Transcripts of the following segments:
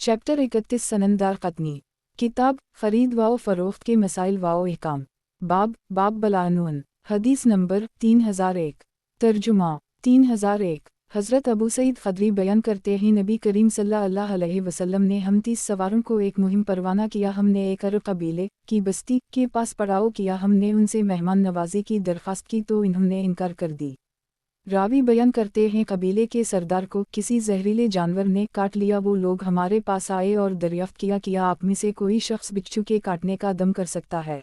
Chapter 31 सननदार क़त्नी। किताब ख़रीद व फ़रोख्त के मसाइल व अहकाम। बाब बलानून। हदीस नंबर 3001। तर्जुमा 3001। हज़रत अबू सईद ख़दरी बयान करते हैं, नबी करीम सल्लल्लाहु अलैहि वसल्लम ने हम 30 सवारों को एक मुहिम परवाना किया। हमने एक अरब कबीले की बस्ती के पास पड़ाव किया। हमने उनसे मेहमान नवाजी की दरख्वास्त की तो इन्होंने इनकार कर दी। रावी बयान करते हैं, कबीले के सरदार को किसी जहरीले जानवर ने काट लिया। वो लोग हमारे पास आए और दरियाफ्त किया आप में से कोई शख्स बिच्छू के काटने का दम कर सकता है।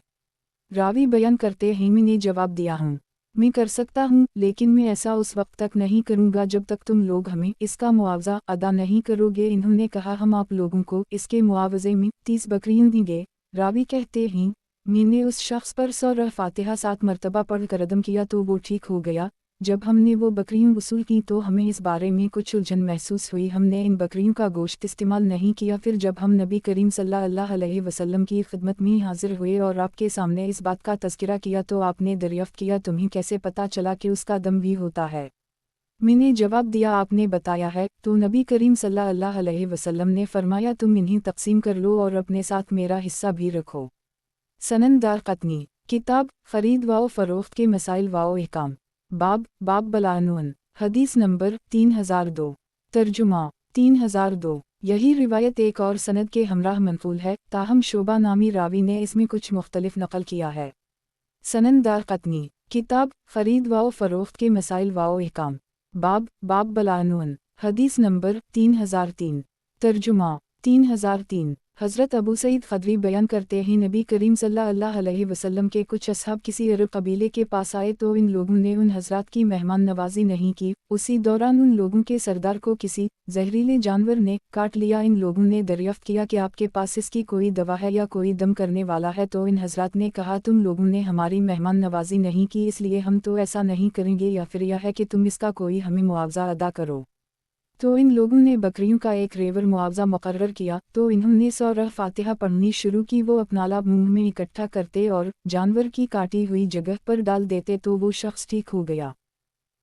रावी बयान करते हैं, मैंने जवाब दिया हूँ, मैं कर सकता हूँ, लेकिन मैं ऐसा उस वक्त तक नहीं करूँगा जब तक तुम लोग हमें इसका मुआवजा अदा नहीं करोगे। इन्होंने कहा, हम आप लोगों को इसके मुआवजे में 30 बकरियाँ देंगे। रावी कहते हैं, मैंने उस शख्स पर सूरह फातिहा 7 मरतबा पढ़ कर अदम किया तो वो ठीक हो गया। जब हमने वो बकरियाँ वसूल की तो हमें इस बारे में कुछ उलझन महसूस हुई। हमने इन बकरियों का गोश्त इस्तेमाल नहीं किया। फिर जब हम नबी करीम सल्लल्लाहु अलैहि वसल्लम की खिदमत में हाजिर हुए और आपके सामने इस बात का तज़किरा किया तो आपने दरियाफ्त किया, तुम्हें कैसे पता चला कि उसका दम भी होता है? मैंने जवाब दिया, आपने बताया है। तो नबी करीम सल्लल्लाहु अलैहि वसल्लम ने फरमाया, तुम इन्हें तकसीम कर लो और अपने साथ मेरा हिस्सा भी रखो। सननदार क़त्नी। किताब ख़रीद व फ़रोख्त के मसाइल व अहकाम। बाब बलानून। हदीस नंबर 3002। तर्जुमा 3002। यही रिवायत एक और सनद के हमराह मनक़ूल है, ताहम शोबा नामी रावी ने इसमें कुछ मुख्तलिफ नक़ल किया है। सननदार क़त्नी। किताब ख़रीद व फ़रोख्त के मसाइल व अहकाम। बाब बलानून। हदीस नंबर 3003। तर्जुमा 3003। हज़रत अबू सईद ख़दरी बयान करते हैं, नबी करीम सल्लल्लाहु अलैहि वसल्लम के कुछ असहाब किसी अरब कबीले के पास आए तो इन लोगों ने उन हज़रात की मेहमान नवाजी नहीं की। उसी दौरान उन लोगों के सरदार को किसी जहरीले जानवर ने काट लिया। इन लोगों ने दरियाफ्त किया कि आपके पास इसकी कोई दवा है या कोई दम करने वाला है? तो इन हज़रात ने कहा, तुम लोगों ने हमारी मेहमान नवाजी नहीं की, इसलिए हम तो ऐसा नहीं करेंगे, या फिर यह है कि तुम इसका कोई हमें मुआवजा अदा करो। तो इन लोगों ने बकरियों का एक रेवर मुआवजा मुकर्रर किया। तो इन्होंने सूरह फातिहा पढ़नी शुरू की। वो अपना लाभ मुंह में इकट्ठा करते और जानवर की काटी हुई जगह पर डाल देते तो वो शख्स ठीक हो गया।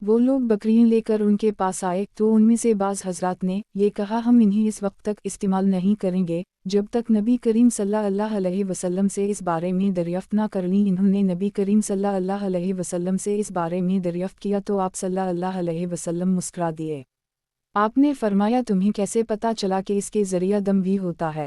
वो लोग बकरियां लेकर उनके पास आए तो उनमें से बाज़ हज़रात ने ये कहा, हम इन्हें इस वक्त तक इस्तेमाल नहीं करेंगे जब तक नबी करीम सल्लल्लाहु अलैहि वसल्लम से इस बारे में दरियाफ्त ना कर ली। इन्होंने नबी करीम सल्लल्लाहु अलैहि वसल्लम से इस बारे में दरियाफ्त किया तो आप सल्लल्लाहु अलैहि वसल्लम मुस्कुरा दिए। आपने फरमाया, तुम्हें कैसे पता चला कि इसके ज़रिया दम भी होता है?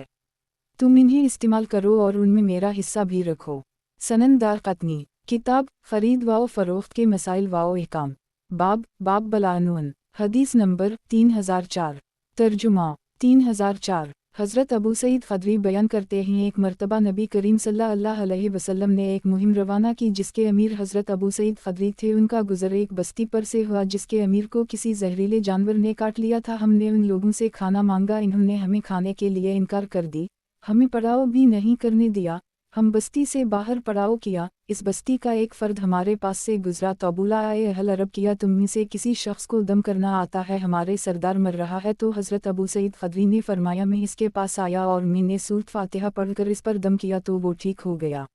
तुम इन्हें इस्तेमाल करो और उनमें मेरा हिस्सा भी रखो। सननदार क़त्नी। किताब ख़रीद व फ़रोख्त के मसाइल व अहकाम। बाब बलानून। हदीस नंबर 3004। तर्जुमा 3004। हज़रत अबू सईद ख़दरी बयान करते हैं, एक मरतबा नबी करीम सल्लल्लाहु अलैहि वसल्लम ने एक मुहिम रवाना की जिसके अमीर हज़रत अबू सईद ख़दरी थे। उनका गुज़र एक बस्ती पर से हुआ जिसके अमीर को किसी जहरीले जानवर ने काट लिया था। हमने उन लोगों से खाना मांगा, इन्होंने हमें खाने के लिए इनकार कर दी, हमें पड़ाव भी नहीं करने दिया। हम बस्ती से बाहर पड़ाव किया। इस बस्ती का एक फ़र्द हमारे पास से गुजरा तो बुला आए, अहल अरब किया, तुम में से किसी शख्स को दम करना आता है? हमारे सरदार मर रहा है। तो हज़रत अबू सईद ख़दरी ने फरमाया, मैं इसके पास आया और मैंने सूरत फातिहा पढ़कर इस पर दम किया तो वो ठीक हो गया।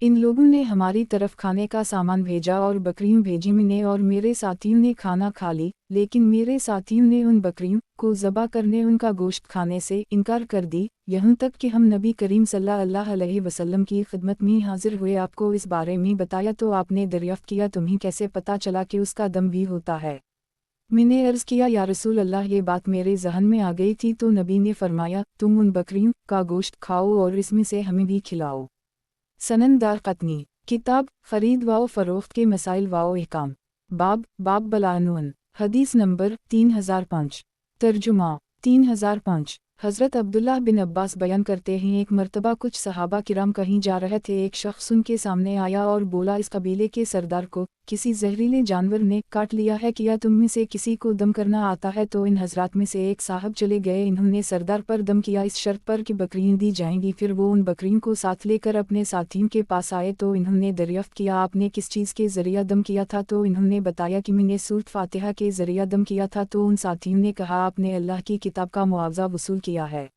इन लोगों ने हमारी तरफ खाने का सामान भेजा और बकरियों भेजी। मैंने और मेरे साथियों ने खाना खा ली, लेकिन मेरे साथियों ने उन बकरियों को ज़बा करने, उनका गोश्त खाने से इनकार कर दी, यहाँ तक कि हम नबी करीम सल्लल्लाहु अलैहि वसल्लम की खिदमत में हाजिर हुए, आपको इस बारे में बताया तो आपने दरियाफ्त किया, तुम्हें कैसे पता चला कि उसका दम भी होता है? मैंने अर्ज़ किया, या रसूल अल्लाह, ये बात मेरे जहन में आ गई थी। तो नबी ने फरमाया, तुम उन बकरियों का गोश्त खाओ और इसमें से हमें भी खिलाओ। सननदार क़त्नी। किताब ख़रीद व फ़रोख्त के मसाइल व अहकाम। बाब बलानून। हदीस नंबर 3005। तर्जुमा 3005। हज़रत अब्दुल्लाह बिन अब्बास बयान करते हैं, एक मरतबा कुछ सहाबा किराम कहीं जा रहे थे। एक शख्स उनके सामने आया और बोला, इस कबीले के सरदार को किसी जहरीले जानवर ने काट लिया है, क्या तुम में से किसी को दम करना आता है? तो इन हज़रात में से एक साहब चले गए, इन्होंने सरदार पर दम किया इस शर्त पर कि बकरियाँ दी जाएंगी। फिर वो उन बकरियों को साथ लेकर अपने साथियों के पास आए तो इन्होंने दरियाफ्त किया, आपने किस चीज़ के ज़रिया दम किया था? तो इन्होंने बताया कि मैंने सूरत फातिहा के ज़रिया दम किया था। तो उन साथियों ने कहा, आपने अल्लाह की किताब का मुआवजा वसूल किया है।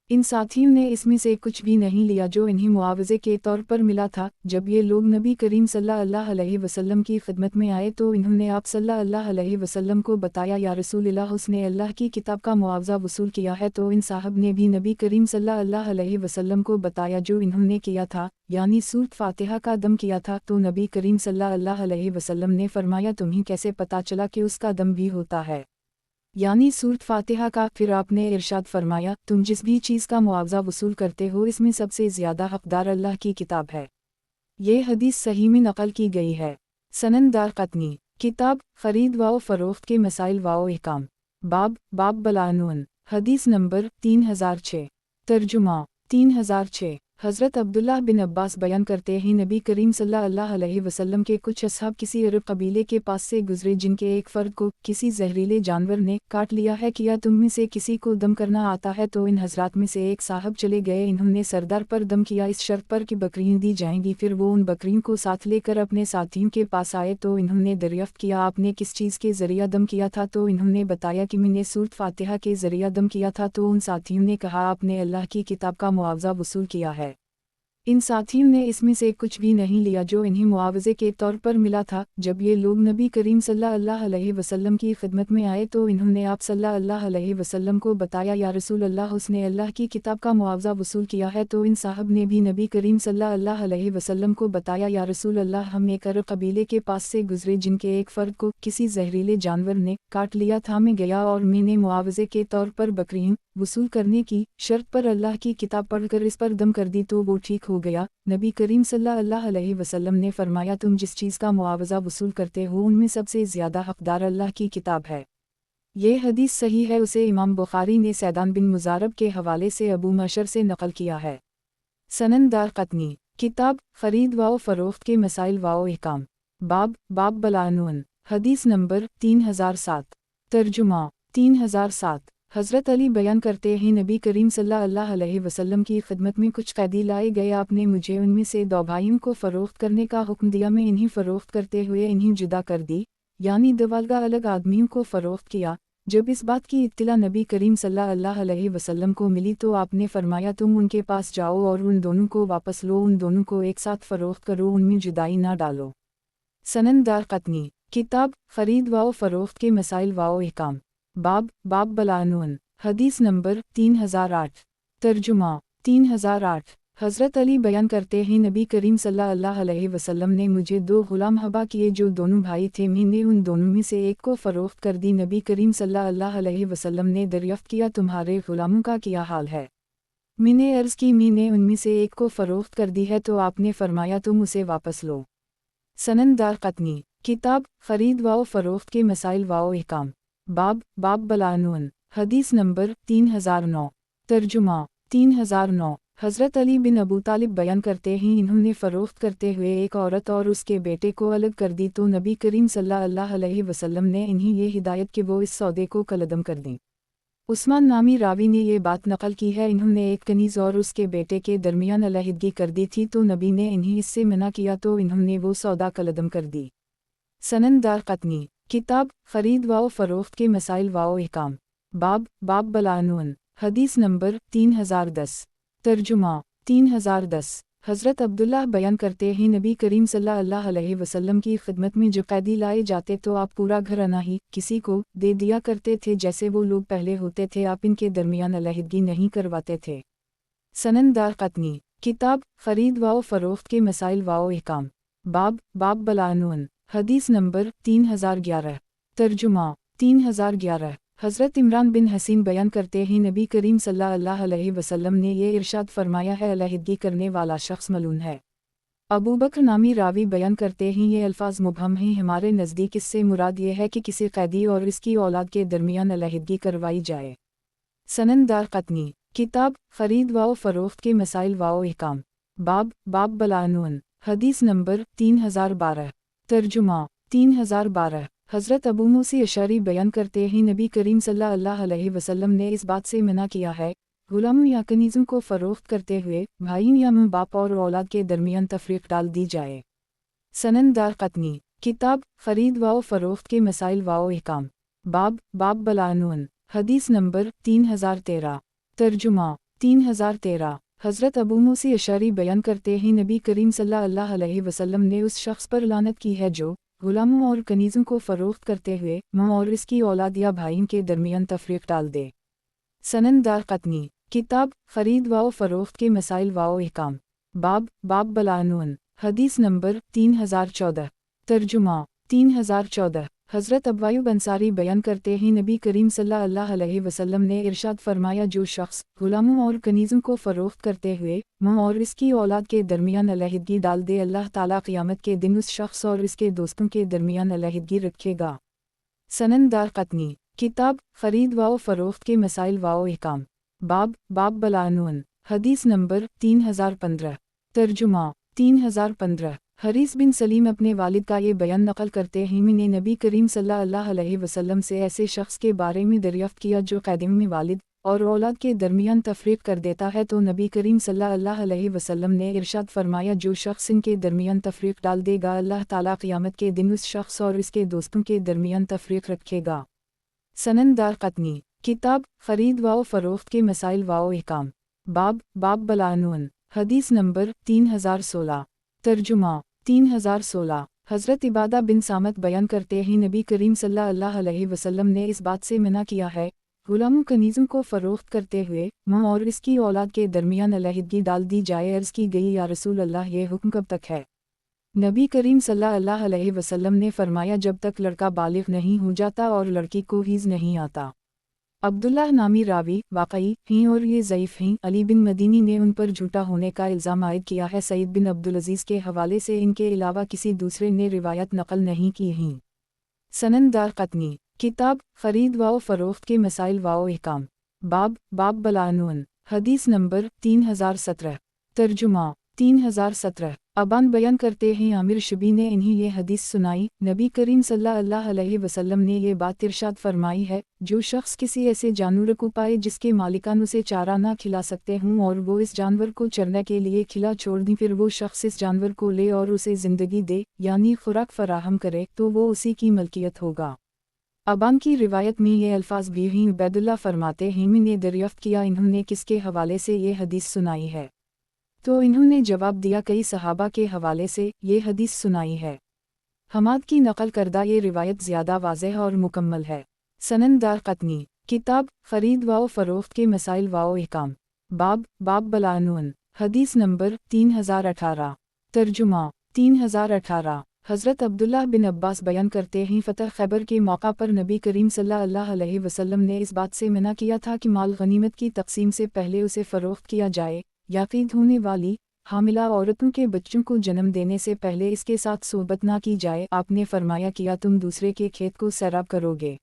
ان ساتھیوں نے اس میں سے کچھ بھی نہیں لیا جو انہیں معاوضے کے طور پر ملا تھا۔ جب یہ لوگ نبی کریم صلی اللہ علیہ وسلم کی خدمت میں آئے تو انہوں نے آپ صلی اللہ علیہ وسلم کو بتایا، یا رسول اللہ، اس نے اللہ کی کتاب کا معاوضہ وصول کیا ہے۔ تو ان صاحب نے بھی نبی کریم صلی اللہ علیہ وسلم کو بتایا جو انہوں نے کیا تھا، یعنی سورۃ فاتحہ کا دم کیا تھا۔ تو نبی کریم صلی اللہ علیہ وسلم نے فرمایا، تمہیں کیسے پتہ چلا کہ اس کا دم بھی ہوتا ہے، یعنی سورۃ فاتحہ کا؟ پھر آپ نے ارشاد فرمایا، تم جس بھی چیز کا معاوضہ وصول کرتے ہو اس میں سب سے زیادہ حقدار اللہ کی کتاب ہے۔ یہ حدیث صحیح میں نقل کی گئی ہے۔ سنن دارقطنی، کتاب خرید و فروخت کے مسائل و احکام، باب بلعنون، حدیث نمبر 3006۔ ترجمہ 3006۔ حضرت عبداللہ بن عباس بیان کرتے ہیں، نبی کریم صلی اللہ علیہ وسلم کے کچھ اصحاب کسی عرب قبیلے کے پاس سے گزرے جن کے ایک فرد کو کسی زہریلے جانور نے کاٹ لیا ہے۔ کیا تم میں سے کسی کو دم کرنا آتا ہے؟ تو ان حضرات میں سے ایک صاحب چلے گئے، انہوں نے سردار پر دم کیا اس شرط پر کہ بکریاں دی جائیں گی۔ پھر وہ ان بکریوں کو ساتھ لے کر اپنے ساتھیوں کے پاس آئے تو انہوں نے دریافت کیا، آپ نے کس چیز کے ذریعہ دم کیا تھا؟ تو انہوں نے بتایا کہ میں نے سورۃ فاتحہ کے ذریعہ دم کیا تھا۔ تو ان ساتھیوں نے کہا، آپ نے اللہ کی کتاب کا معاوضہ وصول کیا ہے۔ ان ساتھیوں نے اس میں سے کچھ بھی نہیں لیا جو انہیں معاوضے کے طور پر ملا تھا۔ جب یہ لوگ نبی کریم صلی اللہ علیہ وسلم کی خدمت میں آئے تو انہوں نے آپ صلی اللہ علیہ وسلم کو بتایا، یا رسول اللہ، اس نے اللہ کی کتاب کا معاوضہ وصول کیا ہے۔ تو ان صاحب نے بھی نبی کریم صلی اللہ علیہ وسلم کو بتایا، یا رسول اللہ، ہم ایک عرب قبیلے کے پاس سے گزرے جن کے ایک فرد کو کسی زہریلے جانور نے کاٹ لیا تھا۔ میں گیا اور میں نے معاوضے کے طور پر بکریاں وصول کرنے کی شرط پر اللہ کی کتاب پڑھ کر اس پر دم کر دی تو وہ ٹھیک ہو گیا۔ نبی کریم صلی اللہ علیہ وسلم نے فرمایا، تم جس چیز کا معاوضہ وصول کرتے ہو ان میں سب سے زیادہ حقدار اللہ کی کتاب ہے۔ یہ حدیث صحیح ہے۔ اسے امام بخاری نے سیدان بن مزارب کے حوالے سے ابو معشر سے نقل کیا ہے۔ سنن دارقطنی، کتاب خرید و فروخت کے مسائل و احکام، باب بلعنون، حدیث نمبر 3007۔ ترجمہ 3007۔ حضرت علی بیان کرتے ہیں، نبی کریم صلی اللہ علیہ وسلم کی خدمت میں کچھ قیدی لائے گئے، آپ نے مجھے ان میں سے 2 بھائیوں کو فروخت کرنے کا حکم دیا۔ میں انہیں فروخت کرتے ہوئے انہیں جدا کر دی، یعنی 2 الگ آدمیوں کو فروخت کیا۔ جب اس بات کی اطلاع نبی کریم صلی اللہ علیہ وسلم کو ملی تو آپ نے فرمایا، تم ان کے پاس جاؤ اور ان دونوں کو واپس لو، ان دونوں کو ایک ساتھ فروخت کرو، ان میں جدائی نہ ڈالو۔ سنن دارقطنی، کتاب خرید و فروخت کے مسائل و احکام، باب بلعنون، حدیث نمبر 3008۔ ترجمہ 3008۔ حضرت علی بیان کرتے ہیں، نبی کریم صلی اللہ علیہ وسلم نے مجھے 2 غلام ہبا کیے جو دونوں بھائی تھے، میں نے ان دونوں میں سے ایک کو فروخت کر دی۔ نبی کریم صلی اللہ علیہ وسلم نے دریافت کیا، تمہارے غلاموں کا کیا حال ہے؟ میں نے عرض کی، میں نے ان میں سے ایک کو فروخت کر دی ہے۔ تو آپ نے فرمایا، تم اسے واپس لو۔ سنن دارقطنی، کتاب خرید و فروخت کے مسائل و احکام، باب بلعنون، حدیث نمبر 3009۔ ترجمہ 3009۔ حضرت علی بن ابو طالب بیان کرتے ہیں، انہوں نے فروخت کرتے ہوئے ایک عورت اور اس کے بیٹے کو الگ کر دی تو نبی کریم صلی اللہ علیہ وسلم نے انہیں یہ ہدایت کہ وہ اس سودے کو کالعدم کر دیں۔ عثمان نامی راوی نے یہ بات نقل کی ہے، انہوں نے ایک کنیز اور اس کے بیٹے کے درمیان علیحدگی کر دی تھی تو نبی نے انہیں اس سے منع کیا تو انہوں نے وہ سودا کالعدم کر دی۔ سنن دارقطنی، کتاب خرید و فروخت کے مسائل و احکام، باب بلعنون، حدیث نمبر 3010۔ ترجمہ 3010۔ حضرت عبداللہ بیان کرتے ہیں، نبی کریم صلی اللہ علیہ وسلم کی خدمت میں جو قیدی لائے جاتے تو آپ پورا گھرانہ ہی کسی کو دے دیا کرتے تھے جیسے وہ لوگ پہلے ہوتے تھے، آپ ان کے درمیان علیحدگی نہیں کرواتے تھے۔ سنن دارقطنی، کتاب خرید و فروخت کے مسائل و احکام، باب بلعنون، حدیث نمبر 3011۔ ترجمہ 3011۔ حضرت عمران بن حسین بیان کرتے ہیں، نبی کریم صلی اللہ علیہ وسلم نے یہ ارشاد فرمایا ہے، علیحدگی کرنے والا شخص ملعون ہے۔ ابو بکر نامی راوی بیان کرتے ہیں، یہ الفاظ مبہم ہیں، ہمارے نزدیک اس سے مراد یہ ہے کہ کسی قیدی اور اس کی اولاد کے درمیان علیحدگی کروائی جائے۔ سنن دارقطنی، کتاب خرید و فروخت کے مسائل و احکام، باب بلعنون، حدیث نمبر 3012۔ ترجمہ 3012۔ حضرت ابو موسی اشعری بیان کرتے ہیں، نبی کریم صلی اللہ علیہ وسلم نے اس بات سے منع کیا ہے، غلاموں یا کنیزوں کو فروخت کرتے ہوئے بھائیوں یا ماں باپ اور اولاد کے درمیان تفریق ڈال دی جائے۔ سنن دارقطنی، کتاب خرید و فروخت کے مسائل و احکام، باب بلعنون، حدیث نمبر 3013۔ ترجمہ 3013। हज़रत अबू मूसा अशअरी बयान करते हैं नबी करीम सल्लल्लाहु अलैहि वसल्लम ने उस शख्स पर लानत की है जो गुलामों और कनीज़ों को फ़रोख्त करते हुए माँ और इसकी औलाद या भाइयों के दरमियान तफरीक डाल दे। सनन दारक़ुतनी। किताब ख़रीद व फ़रोख्त के मसाइल व अहकाम। बाब बलानून। हदीस नंबर 3014। तर्जुमा 3014। हज़रत अब्वायूब अंसारी बयान करते हैं नबी करीम सल्लल्लाहु अलैहि वसल्लम ने इरशाद फरमाया जो शख्स गुलामों और कनीज़ों को फ़रोख्त करते हुए माँ और इसकी औलाद के दरमियान अलहदगी डाल दे अल्लाह ताला क़यामत के दिन उस शख्स और इसके दोस्तों के दरमियान अलहदगी रखेगा। सनन दारक़ुतनी। किताब ख़रीद व फ़रोख्त के मसाइल व अहकाम। बाब बलानून। हदीस नंबर 3015। तर्जुमा 3015। हरीस बिन सलीम अपने वालिद का ये बयान नक़ल करते हैं मैंने नबी करीम सल्लल्लाहु अलैहि वसल्लम से ऐसे शख्स के बारे में दरियाफ़्त किया जो क़याम में वालिद और औलाद के दरमियान तफरीक कर देता है तो नबी करीम सल्लल्लाहु अलैहि वसल्लम ने इरशाद फरमाया जो शख्स इनके दरमियान तफरीक डाल देगा अल्लाह ताला क़यामत के दिन उस शख्स और इसके दोस्तों के दरमियान तफरीक रखेगा। सनन दारक़ुतनी। किताब ख़रीद व फ़रोख्त के मसाइल व अहकाम। बाब बलानून। हदीस नंबर 3016। तर्जुमा 3016। हज़रत इबादा बिन सामत बयान करते हैं नबी करीम सल्लल्लाहु अलैहि वसल्लम ने इस बात से मना किया है गुलामों कनीज़ों को फ़रोख्त करते हुए माँ और इसकी औलाद के दरमियान अलहदगी डाल दी जाए। अर्ज़ की गई या रसूल अल्लाह ये हुक्म कब तक है? नबी करीम सल्लल्लाहु अलैहि वसल्लम ने फरमाया जब तक लड़का बालिग़ नहीं हो जाता और लड़की को हीज़ नहीं आता। अब्दुल्लाह नामी रावी वाकई हैं और ये ज़ईफ़ हैं। अली बिन मदीनी ने उन पर झूठा होने का इल्ज़ाम आयद किया है। सईद बिन अब्दुल अज़ीज़ के हवाले से इनके अलावा किसी दूसरे ने रिवायत नकल नहीं की हैं। सनन दारक़ुतनी। किताब ख़रीद व फ़रोख्त के मसाइल व अहकाम। बाब बलानून। हदीस नंबर 3017। तर्जुमा 3017। अबान बयान करते हैं आमिर शबी ने इन्हें ये हदीस सुनाई नबी करीम सल्लल्लाहु अलैहि वसल्लम ने ये बात इरशाद फरमाई है जो शख्स किसी ऐसे जानवर को पाए जिसके मालिकान उसे चारा ना खिला सकते हों और वो इस जानवर को चरने के लिए खिला छोड़ दें फिर वो शख्स इस जानवर को ले और उसे ज़िंदगी दे यानी खुराक फराहम करे तो वो उसी की मलकियत होगा। अबान की रिवायत में ये अल्फाज भी हैं उबैदुल्लाह फरमाते हैं मैंने दरियाफ़्त किया इन्होंने किसके हवाले से ये हदीस सुनाई है तो इन्होंने जवाब दिया कई सहाबा के हवाले से ये हदीस सुनाई है। हमाद की नकल करदा ये रिवायत ज़्यादा वाज़ेह और मुकम्मल है। सनन दारक़ुतनी। किताब ख़रीद व फ़रोख्त के मसाइल व अहकाम। बाब बलानून। हदीस नंबर 3018। तर्जुमा 3018। हज़रत अब्दुल्लाह बिन अब्बास बयान करते हैं फ़तह खैबर के मौका पर नबी करीम सल्लल्लाहु अलैहि वसल्लम ने इस बात से मना किया था कि माल गनीमत की तक़सीम से पहले उसे फ़रोख्त किया जाए। याक़ीद होने वाली हामिला औरतों के बच्चों को जन्म देने से पहले इसके साथ सोबत ना की जाए। आपने फरमाया किया तुम दूसरे के खेत को सैराब करोगे।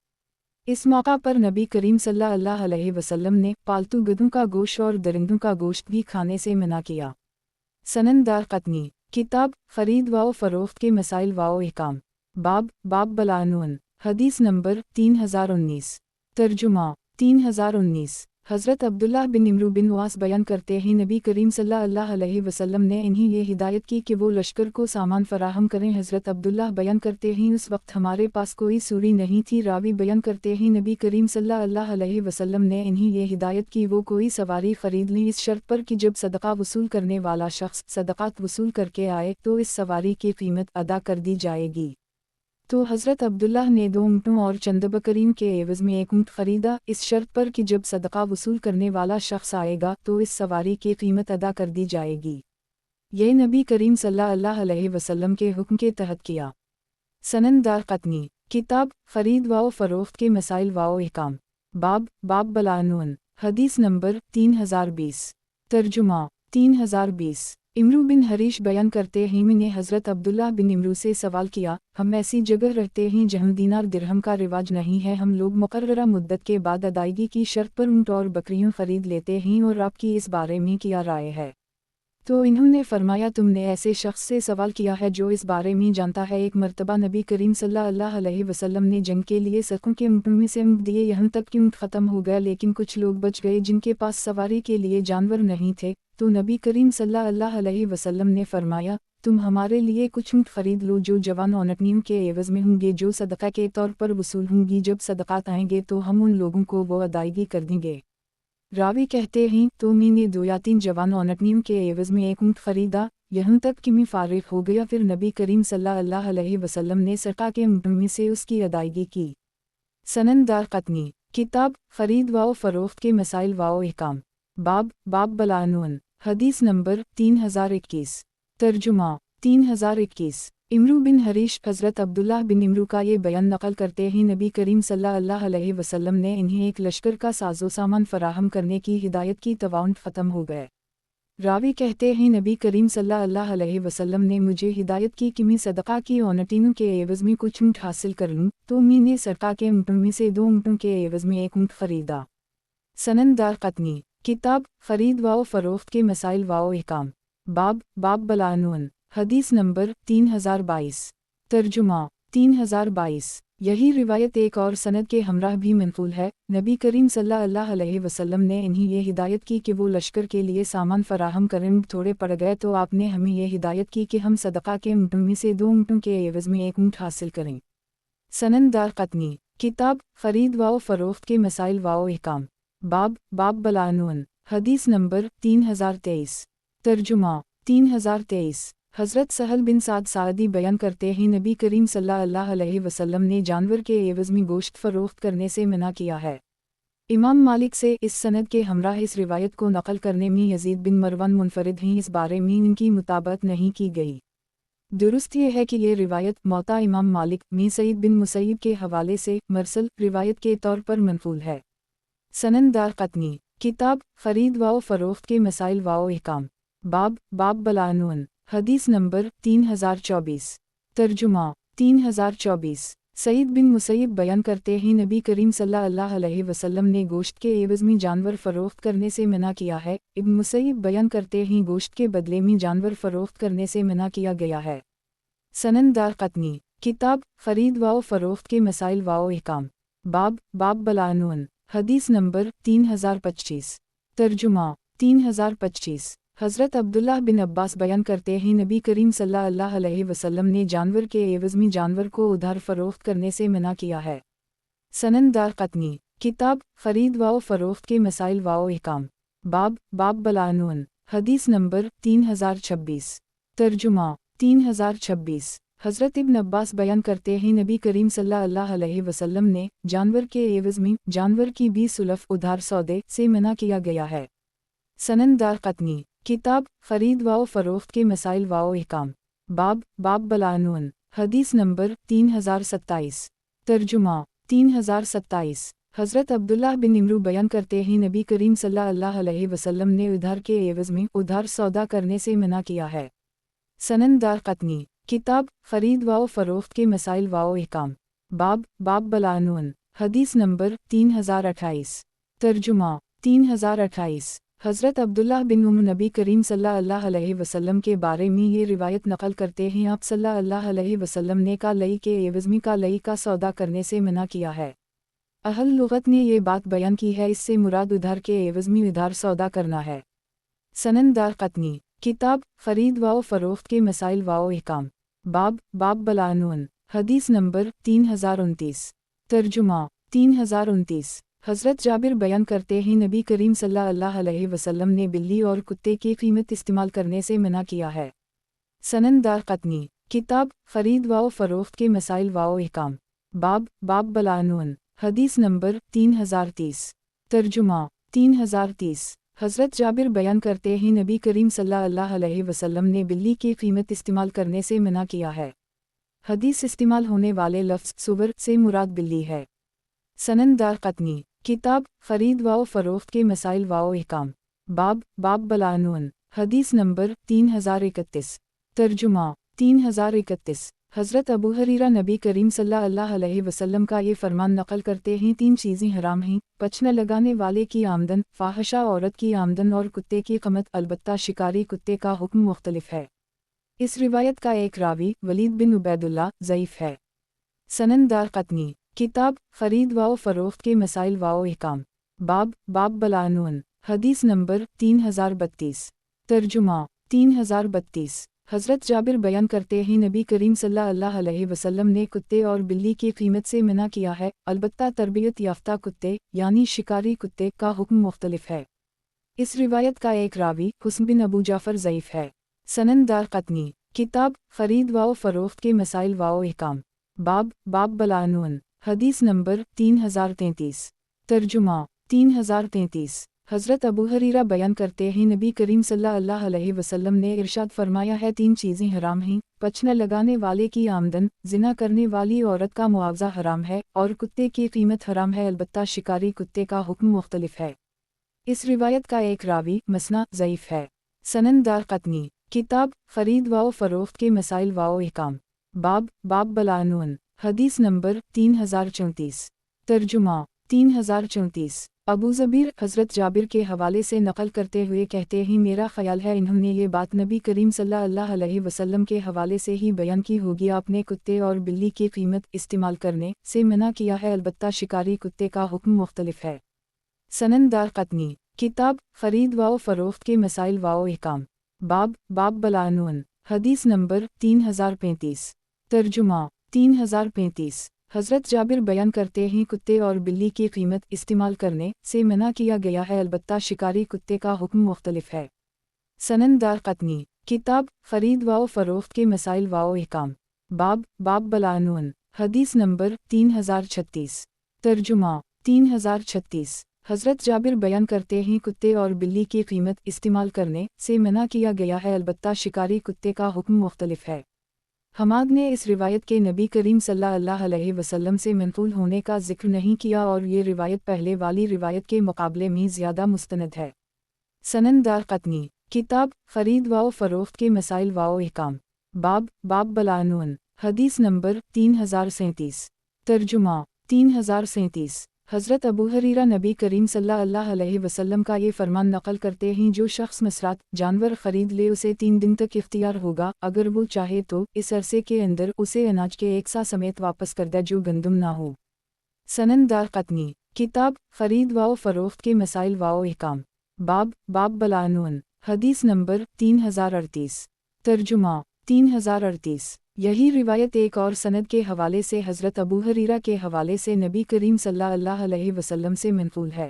इस मौका पर नबी करीम सल्लल्लाहु अलैहि वसल्लम ने पालतू गधों का गोश्त और दरिंदों का गोश्त भी खाने से मना किया। सनन दारक़ुतनी। किताब ख़रीद व फ़रोख्त के मसाइल व अहकाम। बाब बलानून। हदीस नंबर 3019। तर्जुमा 3019। हज़रत अब्दुल्लाह बिन इमरू बिन वास बयान करते हैं नबी करीम सल्लल्लाहु अलैहि वसल्लम ने इन्हें ये हिदायत की कि वो लश्कर को सामान फराहम करें। हज़रत अब्दुल्लाह बयान करते हैं उस वक्त हमारे पास कोई सूरी नहीं थी। रावी बयान करते हैं नबी करीम सल्लल्लाहु अलैहि वसल्लम ने इन्हें ये हिदायत की वो कोई सवारी ख़रीद लें इस शर्त पर कि जब सदका वसूल करने वाला शख्स सदक़ात वसूल करके आए तो इस सवारी की कीमत अदा कर दी जाएगी। तो हज़रत अब्दुल्लाह ने 2 ऊँटों और चंद बकरीन के एवज़ में 1 ऊँट ख़रीदा इस शर्त पर कि जब सदका वसूल करने वाला शख्स आएगा तो इस सवारी की कीमत अदा कर दी जाएगी। ये नबी करीम सल्लल्लाहु अलैहि वसल्लम के हुक्म के तहत किया। सनन दारक़ुतनी। किताब ख़रीद व फ़रोख्त के मसाइल व अहकाम। बाब बलानून। हदीस नंबर 3020। तर्जुमा 3020। इमरू बिन हरीश बयान करते हैं मैंने हज़रत अब्दुल्लाह बिन इमरू से सवाल किया हम ऐसी जगह रहते हैं जहाँ दीनार दिरहम का रिवाज नहीं है हम लोग मुकर्ररा मुद्दत के बाद अदायगी की शर्त पर ऊँट और बकरियाँ ख़रीद लेते हैं और आपकी इस बारे में क्या राय है? तो इन्होंने फरमाया तुमने ऐसे शख्स से सवाल किया है जो इस बारे में जानता है। एक मर्तबा नबी करीम सल्लल्लाहु अलैहि वसल्लम ने जंग के लिए सखों के ऊँटों में से ऊँट दिए यहाँ तक कि ऊँट ख़त्म हो गया लेकिन कुछ लोग बच गए जिनके पास सवारी के लिए जानवर नहीं थे। तो नबी करीम सल्लल्लाहु अलैहि वसल्लम ने फरमाया तुम हमारे लिए कुछ ऊँट ख़रीद लो जो जवान औरतनियों के एवज़ में होंगे जो सदक़ा के तौर पर वसूल होंगी। जब सदक़ात आएंगे तो हम उन लोगों को वो अदायगी कर देंगे। راوی کہتے ہیں تو میں نے 2 یا 3 جوان اونٹنیوں کے عوض میں ایک اونٹ خریدا، یہاں تک کہ میں فارغ ہو گیا، پھر نبی کریم صلی اللہ علیہ وسلم نے صدقہ کے اونٹوں میں سے اس کی ادائیگی کی۔ سنن دارقطنی، کتاب خرید و فروخت کے مسائل و احکام، باب بلعنون، حدیث نمبر 3021۔ ترجمہ 3021۔ عمرو بن حریش حضرت عبداللہ بن عمرو کا یہ بیان نقل کرتے ہیں نبی کریم صلی اللہ علیہ وسلم نے انہیں ایک لشکر کا ساز و سامان فراہم کرنے کی ہدایت کی تو اونٹ ختم ہو گئے۔ راوی کہتے ہیں نبی کریم صلی اللہ علیہ وسلم نے مجھے ہدایت کی کہ میں صدقہ کی اونٹنوں کے عوض میں کچھ اونٹ حاصل کر لوں، تو میں نے صدقہ کے اونٹوں میں سے 2 اونٹوں کے عوض میں ایک اونٹ خریدا۔ سنن دارقطنی، کتاب خرید و فروخت کے مسائل و احکام، باب بلعنون، حدیث نمبر 3022۔ ترجمہ 3022۔ یہی روایت ایک اور سند کے ہمراہ بھی منقول ہے۔ نبی کریم صلی اللہ علیہ وسلم نے انہیں یہ ہدایت کی کہ وہ لشکر کے لیے سامان فراہم کریں، تھوڑے پڑ گئے تو آپ نے ہمیں یہ ہدایت کی کہ ہم صدقہ کے اونٹوں میں سے 2 اونٹوں کے عوض میں ایک اونٹ حاصل کریں۔ سنن دارقطنی، کتاب خرید و فروخت کے مسائل و احکام، باب بلعنون، حدیث نمبر 3023۔ ترجمہ 3023۔ حضرت سہل بن سعد ساعدی بیان کرتے ہیں نبی کریم صلی اللہ علیہ وسلم نے جانور کے عوض میں گوشت فروخت کرنے سے منع کیا ہے۔ امام مالک سے اس سند کے ہمراہ اس روایت کو نقل کرنے میں یزید بن مروان منفرد ہیں، اس بارے میں ان کی مطابقت نہیں کی گئی۔ درست یہ ہے کہ یہ روایت موطا امام مالک میں سعید بن مسیب کے حوالے سے مرسل روایت کے طور پر منقول ہے۔ سنن دارقطنی، کتاب خرید و فروخت کے مسائل و احکام، باب بلعنون، حدیث نمبر 3024۔ ترجمہ 3024۔ سعید بن مسیب بیان کرتے ہیں نبی کریم صلی اللہ علیہ وسلم نے گوشت کے عوض میں جانور فروخت کرنے سے منع کیا ہے۔ ابن مسیب بیان کرتے ہیں گوشت کے بدلے میں جانور فروخت کرنے سے منع کیا گیا ہے۔ سنن دارقطنی، کتاب خرید و فروخت کے مسائل و احکام، باب بلعنون، حدیث نمبر 3025۔ ترجمہ 3025۔ حضرت عبداللہ بن عباس بیان کرتے ہیں نبی کریم صلی اللہ علیہ وسلم نے جانور کے عوض میں جانور کو ادھار فروخت کرنے سے منع کیا ہے۔ سنن دارقطنی، کتاب خرید و فروخت کے مسائل و احکام، باب بلعنون، حدیث نمبر 3026۔ ترجمہ 3026۔ حضرت ابن عباس بیان کرتے ہیں نبی کریم صلی اللہ علیہ وسلم نے جانور کے عوض میں جانور کی 20 سلف ادھار سودے سے منع کیا گیا ہے۔ سنن دارقطنی، کتاب خرید و فروخت کے مسائل و احکام، باب بلعنون، حدیث نمبر 3027۔ ترجمہ 3027۔ حضرت عبداللہ بن عمرو بیان کرتے ہیں نبی کریم صلی اللہ علیہ وسلم نے ادھار کے عوض میں ادھار سودا کرنے سے منع کیا ہے۔ سنن دارقطنی، کتاب خرید و فروخت کے مسائل و احکام، باب بلعنون، حدیث نمبر 3028۔ ترجمہ 3028۔ حضرت عبداللہ بن عمر نبی کریم صلی اللہ علیہ وسلم کے بارے میں یہ روایت نقل کرتے ہیں آپ صلی اللہ علیہ وسلم نے کالئی کے عوض میں کالئی کا سودا کرنے سے منع کیا ہے۔ اہل لغت نے یہ بات بیان کی ہے، اس سے مراد ادھار کے عوض میں ادھار سودا کرنا ہے۔ سنن دارقطنی، کتاب خرید و فروخت کے مسائل و احکام، باب بلعنون، حدیث نمبر 3029۔ ترجمہ 3029۔ حضرت جابر بیان کرتے ہیں نبی کریم صلی اللہ علیہ وسلم نے بلی اور کتے کی قیمت استعمال کرنے سے منع کیا ہے۔ سنن دارقطنی، کتاب خرید و فروخت کے مسائل و احکام، باب بلعنون، حدیث نمبر 3030۔ ترجمہ 3030۔ حضرت جابر بیان کرتے ہیں نبی کریم صلی اللہ علیہ وسلم نے بلی کی قیمت استعمال کرنے سے منع کیا ہے۔ حدیث استعمال ہونے والے لفظ سور سے مراد بلی ہے۔ سنن دارقطنی، کتاب خرید و فروخت کے مسائل و احکام، باب بلعنون، حدیث نمبر 3031۔ ترجمہ 3031۔ حضرت ابو ہریرہ نبی کریم صلی اللہ علیہ وسلم کا یہ فرمان نقل کرتے ہیں 3 چیزیں حرام ہیں، پچھنا لگانے والے کی آمدن، فاحشہ عورت کی آمدن اور کتے کی قیمت، البتہ شکاری کتے کا حکم مختلف ہے۔ اس روایت کا ایک راوی ولید بن عبید اللہ ضعیف ہے۔ سنن دارقطنی، کتاب خرید و فروخت کے مسائل و احکام، باب بلعنون، حدیث نمبر 3032۔ ترجمہ 3032۔ हज़रत जाबिर बयान करते हैं नबी करीम सल्लल्लाहु अलैहि वसल्लम ने कुत्ते और बिल्ली की कीमत से मना किया है, अलबत्ता तरबियत याफ्ता कुत्ते यानी शिकारी कुत्ते का हुक्म मुख्तलिफ है। इस रिवायत का एक रावी हुस्न बिन अबू जाफ़र ज़ईफ़ है। सनन दारक़ुतनी, किताब ख़रीद व फ़रोख्त के मसाइल व अहकाम, बाब बलानून, हदीस नंबर 3033। तर्जुमा 3033। हज़रत अबू हरीरा बयान करते हैं नबी करीम सल्लल्लाहु अलैहि वसल्लम ने इरशाद फरमाया है, 3 चीज़ें हराम हैं, पच न लगाने वाले की आमदन, ज़िना करने वाली औरत का मुआवजा हराम है और कुत्ते की कीमत हराम है, अलबत्ता शिकारी कुत्ते का हुक्म मुख्तलिफ है। इस रिवायत का एक रावी मसना ज़ईफ़ है। सनन दारक़ुतनी, किताब ख़रीद व फ़रोख्त के मसाइल व अहकाम, बाब बलानून, हदीस नंबर 3034। तर्जुमा 3034। अबू ज़बीर हज़रत जाबिर के हवाले से नक़ल करते हुए कहते हैं, मेरा ख़याल है इन्होंने ये बात नबी करीम सल्लल्लाहु अलैहि वसल्लम के हवाले से ही बयान की होगी। आपने कुत्ते और बिल्ली की कीमत इस्तेमाल करने से मना किया है, अलबत्ता शिकारी कुत्ते का हुक्म मुख्तलिफ है। सनन दारक़ुतनी, किताब ख़रीद व फ़रोख्त के मसाइल व अहकाम, बाब बलानून, हदीस नंबर 3035। तर्जुमा 3035। हज़रत जाबिर बयान करते हैं, कुत्ते और बिल्ली की कीमत इस्तेमाल करने से मना किया गया है, अलबत्ता शिकारी कुत्ते का हुक्म मुख्तलिफ है। सनन दारक़ुतनी, किताब ख़रीद व फ़रोख्त के मसाइल व अहकाम, बाब बलानून, हदीस नंबर 3036। तर्जुमा 3036। हज़रत जाबिर बयान करते हैं, कुत्ते और बिल्ली की कीमत इस्तेमाल करने से मना किया गया है, अलबत्ता शिकारी कुत्ते का हुक्म मुख्तलिफ है। हमाद ने इस रिवायत के नबी करीम सल्लल्लाहु अलैहि वसल्लम से मनक़ूल होने का जिक्र नहीं किया और ये रिवायत पहले वाली रिवायत के मुकाबले में ज़्यादा मुस्तनद है। सनन दारक़ुतनी, किताब ख़रीद व फ़रोख्त के मसाइल व अहकाम, बाब बलानून, हदीस नंबर 3037। तर्जुमा 3037। हज़रत अबू हरीरा नबी करीम सल्लल्लाहु अलैहि वसल्लम का ये फरमान नक़ल करते हैं, जो शख्स मसरात जानवर ख़रीद ले उसे 3 दिन तक इख्तियार होगा, अगर वो चाहे तो इस अरसे के अंदर उसे अनाज के एक सा समेत वापस कर दे जो गंदम ना हो। सनन दारक़ुतनी, किताब ख़रीद व फ़रोख्त के मसाइल व अहकाम, बाब बलानून, हदीस नंबर 3038। तर्जुमा 3038। यही रिवायत एक और सनद के हवाले से हज़रत अबू हरीरा के हवाले से नबी करीम सल्लल्लाहु अलैहि वसल्लम से मनक़ूल है।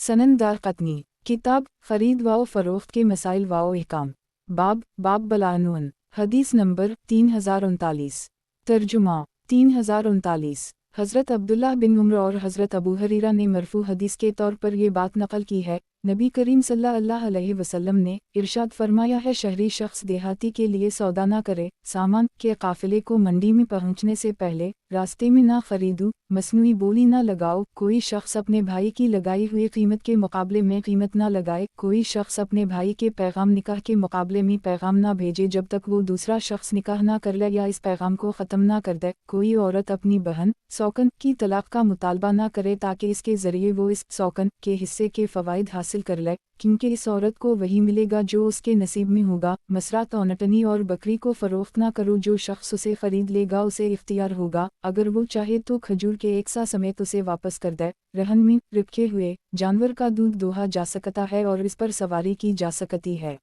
सनन दारक़ुतनी, किताब ख़रीद व फ़रोख्त के मसाइल व अहकाम, बाब बलानून, हदीस नंबर 3039। तर्जुमा 3039। हज़रत अब्दुल्लाह बिन उमर और हज़रत अबू हरीरा ने मरफ़ू हदीस के तौर पर ये बात नक़ल की है, नबी करीम सल्लल्लाहु अलैहि वसल्लम ने इरशाद फरमाया है, शहरी शख्स देहाती के लिए सौदा ना करे, सामान के काफ़िले को मंडी में पहुंचने से पहले रास्ते में ना खरीदो, मसनूई बोली ना लगाओ, कोई शख्स अपने भाई की लगाई हुई कीमत के मुकाबले में कीमत ना लगाए, कोई शख्स अपने भाई के पैगाम निकाह के मुकाबले में पैगाम ना भेजे जब तक वो दूसरा शख्स निकाह ना कर ले या इस पैगाम को ख़त्म ना कर दे, कोई औरत अपनी बहन सौकन की तलाक़ का मुतालबा ना करे ताकि इसके ज़रिए वो इस सौकन के हिस्से के फ़वाइद हासिल कर ले, क्योंकि इस औरत को वही मिलेगा जो उसके नसीब में होगा। मसरात औनटनी और बकरी को फ़रोख्त ना करो, जो शख्स उसे ख़रीद लेगा उसे इख्तियार होगा, अगर वो चाहे तो खजूर के एक सा समेत उसे वापस कर दे। रहन में रखे हुए जानवर का दूध दोहा जा सकता है और इस पर सवारी की जा सकती है।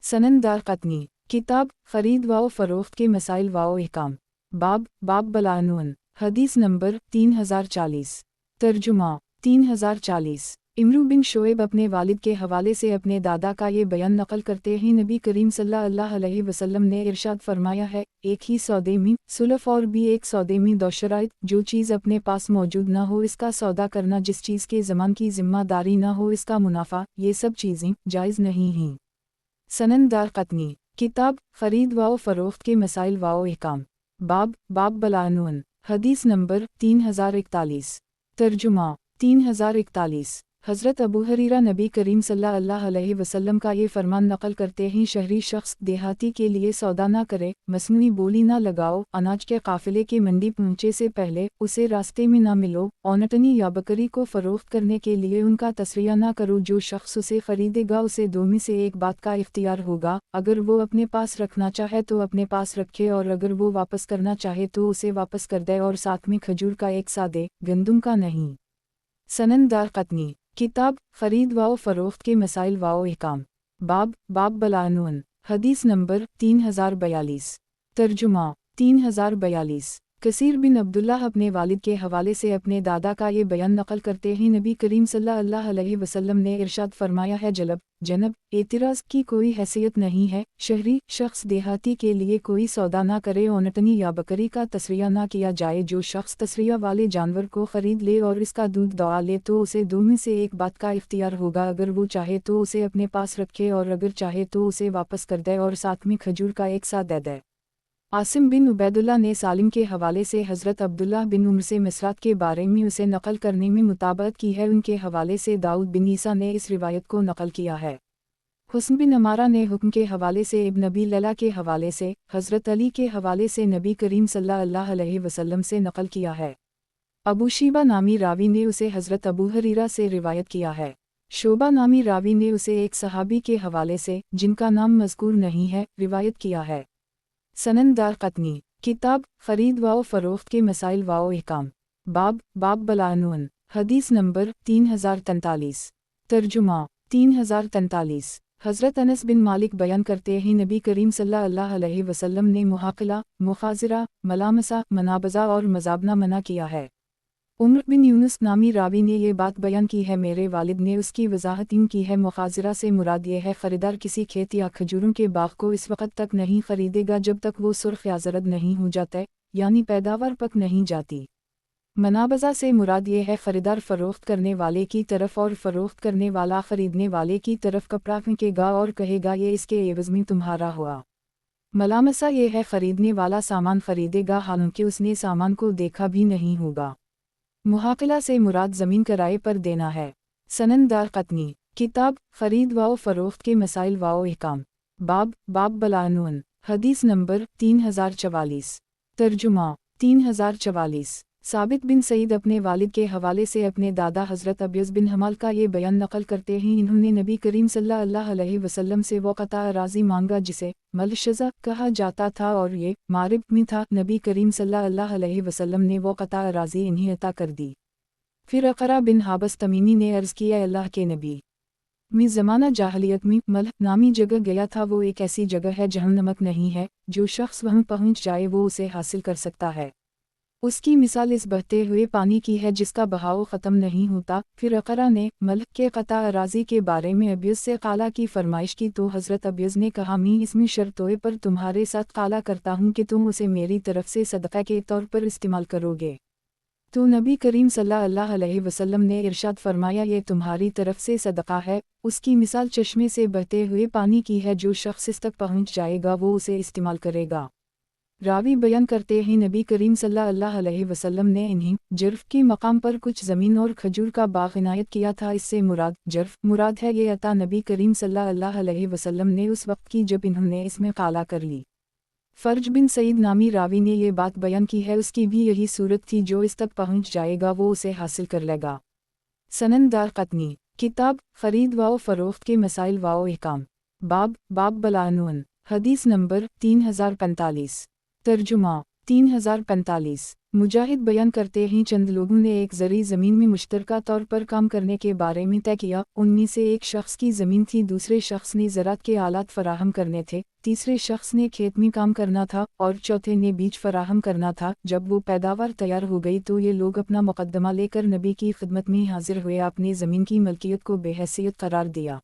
सनन दारक़ुतनी, किताब ख़रीद व फ़रोख्त के मसाइल व अहकाम, बाब बलानून, हदीस नंबर 3040। तर्जुमा 3040। इमरू बिन शोएब अपने वालिद के हवाले से अपने दादा का ये बयान नक़ल करते हैं, नबी करीम सल्लल्लाहु अलैहि वसल्लम ने इरशाद फरमाया है, एक ही सौदे में सुलफ और भी एक सौदे में दो शराइत, जो चीज़ अपने पास मौजूद ना हो इसका सौदा करना, जिस चीज़ के ज़मान की ज़िम्मेदारी ना हो इसका मुनाफा, ये सब चीज़ें जायज़ नहीं हैं। सनन दारक़ुतनी, किताब ख़रीद व फ़रोख्त के मसाइल व अहकाम, बाब बलानून, हदीस नंबर 3041। तर्जुमा 3041। हज़रत अबू हरीरा नबी करीम सल्लल्लाहु अलैहि वसल्लम का ये फरमान नक़ल करते हैं, शहरी शख्स देहाती के लिए सौदा ना करे, मसनूई बोली ना लगाओ, अनाज के काफ़िले के मंडी पहुँचे से पहले उसे रास्ते में ना मिलो, औनटनी या बकरी को फ़रोख्त करने के लिए उनका तस्रिया ना करो, जो शख्स उसे ख़रीदेगा उसे दो में से एक बात का इख्तियार होगा, अगर वो अपने पास रखना चाहे तो अपने पास रखे और अगर वो वापस करना चाहे तो उसे वापस कर दे और साथ में खजूर का एक सा दे, गंदम का नहीं। सनन दारक़ुतनी, किताब ख़रीद व फ़रोख्त के मसाइल व अहकाम, बाब बलानून, حدیث نمبر 3042 ترجمہ 3042 کثیر بن عبداللہ اپنے والد کے حوالے سے اپنے دادا کا یہ بیان نقل کرتے ہیں نبی کریم صلی اللہ علیہ وسلم نے ارشاد فرمایا ہے جنب اعتراض کی کوئی حیثیت نہیں ہے، شہری شخص دیہاتی کے لیے کوئی سودا نہ کرے، اونٹنی یا بکری کا تصریہ نہ کیا جائے، جو شخص تصریہ والے جانور کو خرید لے اور اس کا دودھ دعا لے تو اسے دو میں سے ایک بات کا اختیار ہوگا، اگر وہ چاہے تو اسے اپنے پاس رکھے اور اگر چاہے تو اسے واپس کر دے اور ساتھ میں کھجور کا ایک سا دے دے۔ عاصم بن عبیداللہ نے سالم کے حوالے سے حضرت عبداللہ بن عمر سے مسرات کے بارے میں اسے نقل کرنے میں مطابقت کی ہے، ان کے حوالے سے داؤد بن عیسیٰ نے اس روایت کو نقل کیا ہے۔ حسن بن عمارہ نے حکم کے حوالے سے ابن ابی لیلہ کے حوالے سے حضرت علی کے حوالے سے نبی کریم صلی اللہ علیہ وسلم سے نقل کیا ہے۔ ابو شیبہ نامی راوی نے اسے حضرت ابو ہریرہ سے روایت کیا ہے۔ شعبہ نامی راوی نے اسے ایک صحابی کے حوالے سے جن کا نام مذکور نہیں ہے روایت کیا ہے۔ سنن دارقطنی کتاب خرید و فروخت کے مسائل و احکام باب بلعنون حدیث نمبر 3043 ترجمہ 3043 حضرت انس بن مالک بیان کرتے ہیں نبی کریم صلی اللہ علیہ وسلم نے محاقلہ، مخاذرہ، ملامسہ، منابذہ اور مزابنہ منع کیا ہے۔ عمر بن یونس نامی راوی نے یہ بات بیان کی ہے، میرے والد نے اس کی وضاحت یوں کی ہے، مخاذرہ سے مراد یہ ہے خریدار کسی کھیت یا کھجوروں کے باغ کو اس وقت تک نہیں خریدے گا جب تک وہ سرخ یا زرد نہیں ہو جاتے، یعنی پیداوار پک نہیں جاتی۔ منابذہ سے مراد یہ ہے خریدار فروخت کرنے والے کی طرف اور فروخت کرنے والا خریدنے والے کی طرف کپڑا پھینکے گا اور کہے گا یہ اس کے عوض میں تمہارا ہوا۔ ملامسہ یہ ہے خریدنے والا سامان خریدے گا حالانکہ اس نے سامان کو دیکھا بھی نہیں ہوگا۔ محاقلہ سے مراد زمین کرائے پر دینا ہے۔ سنن دارقطنی کتاب خرید و فروخت کے مسائل و احکام باب بلعنون حدیث نمبر 3044 ترجمہ 3044 ثابت بن سعید اپنے والد کے حوالے سے اپنے دادا حضرت ابیض بن حمال کا یہ بیان نقل کرتے ہیں، انہوں نے نبی کریم صلی اللہ علیہ وسلم سے وہ قطع اراضی مانگا جسے ملشزہ کہا جاتا تھا اور یہ مارب میں تھا، نبی کریم صلی اللہ علیہ وسلم نے وہ قطع اراضی انہیں عطا کر دی۔ پھر اقرا بن حابس تمیمی نے عرض کیا، اللہ کے نبی، میں زمانہ جاہلیت میں ملح نامی جگہ گیا تھا، وہ ایک ایسی جگہ ہے جہاں نمک نہیں ہے، جو شخص وہاں پہنچ جائے وہ اسے حاصل کر سکتا ہے، اس کی مثال اس بہتے ہوئے پانی کی ہے جس کا بہاؤ ختم نہیں ہوتا۔ پھر اقرا نے ملح کے قطع اراضی کے بارے میں ابیض سے قالہ کی فرمائش کی تو حضرت ابیض نے کہا، میں اس میں شرطوئے پر تمہارے ساتھ قالہ کرتا ہوں کہ تم اسے میری طرف سے صدقہ کے طور پر استعمال کرو گے۔ تو نبی کریم صلی اللہ علیہ وسلم نے ارشاد فرمایا، یہ تمہاری طرف سے صدقہ ہے، اس کی مثال چشمے سے بہتے ہوئے پانی کی ہے، جو شخص اس تک پہنچ جائے گا وہ اسے استعمال کرے گا۔ راوی بیان کرتے ہیں نبی کریم صلی اللہ علیہ وسلم نے انہیں جرف کے مقام پر کچھ زمین اور کھجور کا باغ عنایت کیا تھا، اس سے جرف مراد ہے، یہ عطا نبی کریم صلی اللہ علیہ وسلم نے اس وقت کی جب انہوں نے اس میں قالہ کر لی۔ فرج بن سعید نامی راوی نے یہ بات بیان کی ہے، اس کی بھی یہی صورت تھی، جو اس تک پہنچ جائے گا وہ اسے حاصل کر لے گا۔ سنن دارقطنی کتاب خرید و فروخت کے مسائل و احکام باب بلعنون حدیث نمبر 3045 ترجمہ 3045 مجاہد بیان کرتے ہیں چند لوگوں نے ایک زرعی زمین میں مشترکہ طور پر کام کرنے کے بارے میں طے کیا، ان میں سے ایک شخص کی زمین تھی، دوسرے شخص نے زراعت کے آلات فراہم کرنے تھے، تیسرے شخص نے کھیت میں کام کرنا تھا اور چوتھے نے بیج فراہم کرنا تھا۔ جب وہ پیداوار تیار ہو گئی تو یہ لوگ اپنا مقدمہ لے کر نبی کی خدمت میں حاضر ہوئے، اپنی زمین کی ملکیت کو بے حیثیت قرار دیا،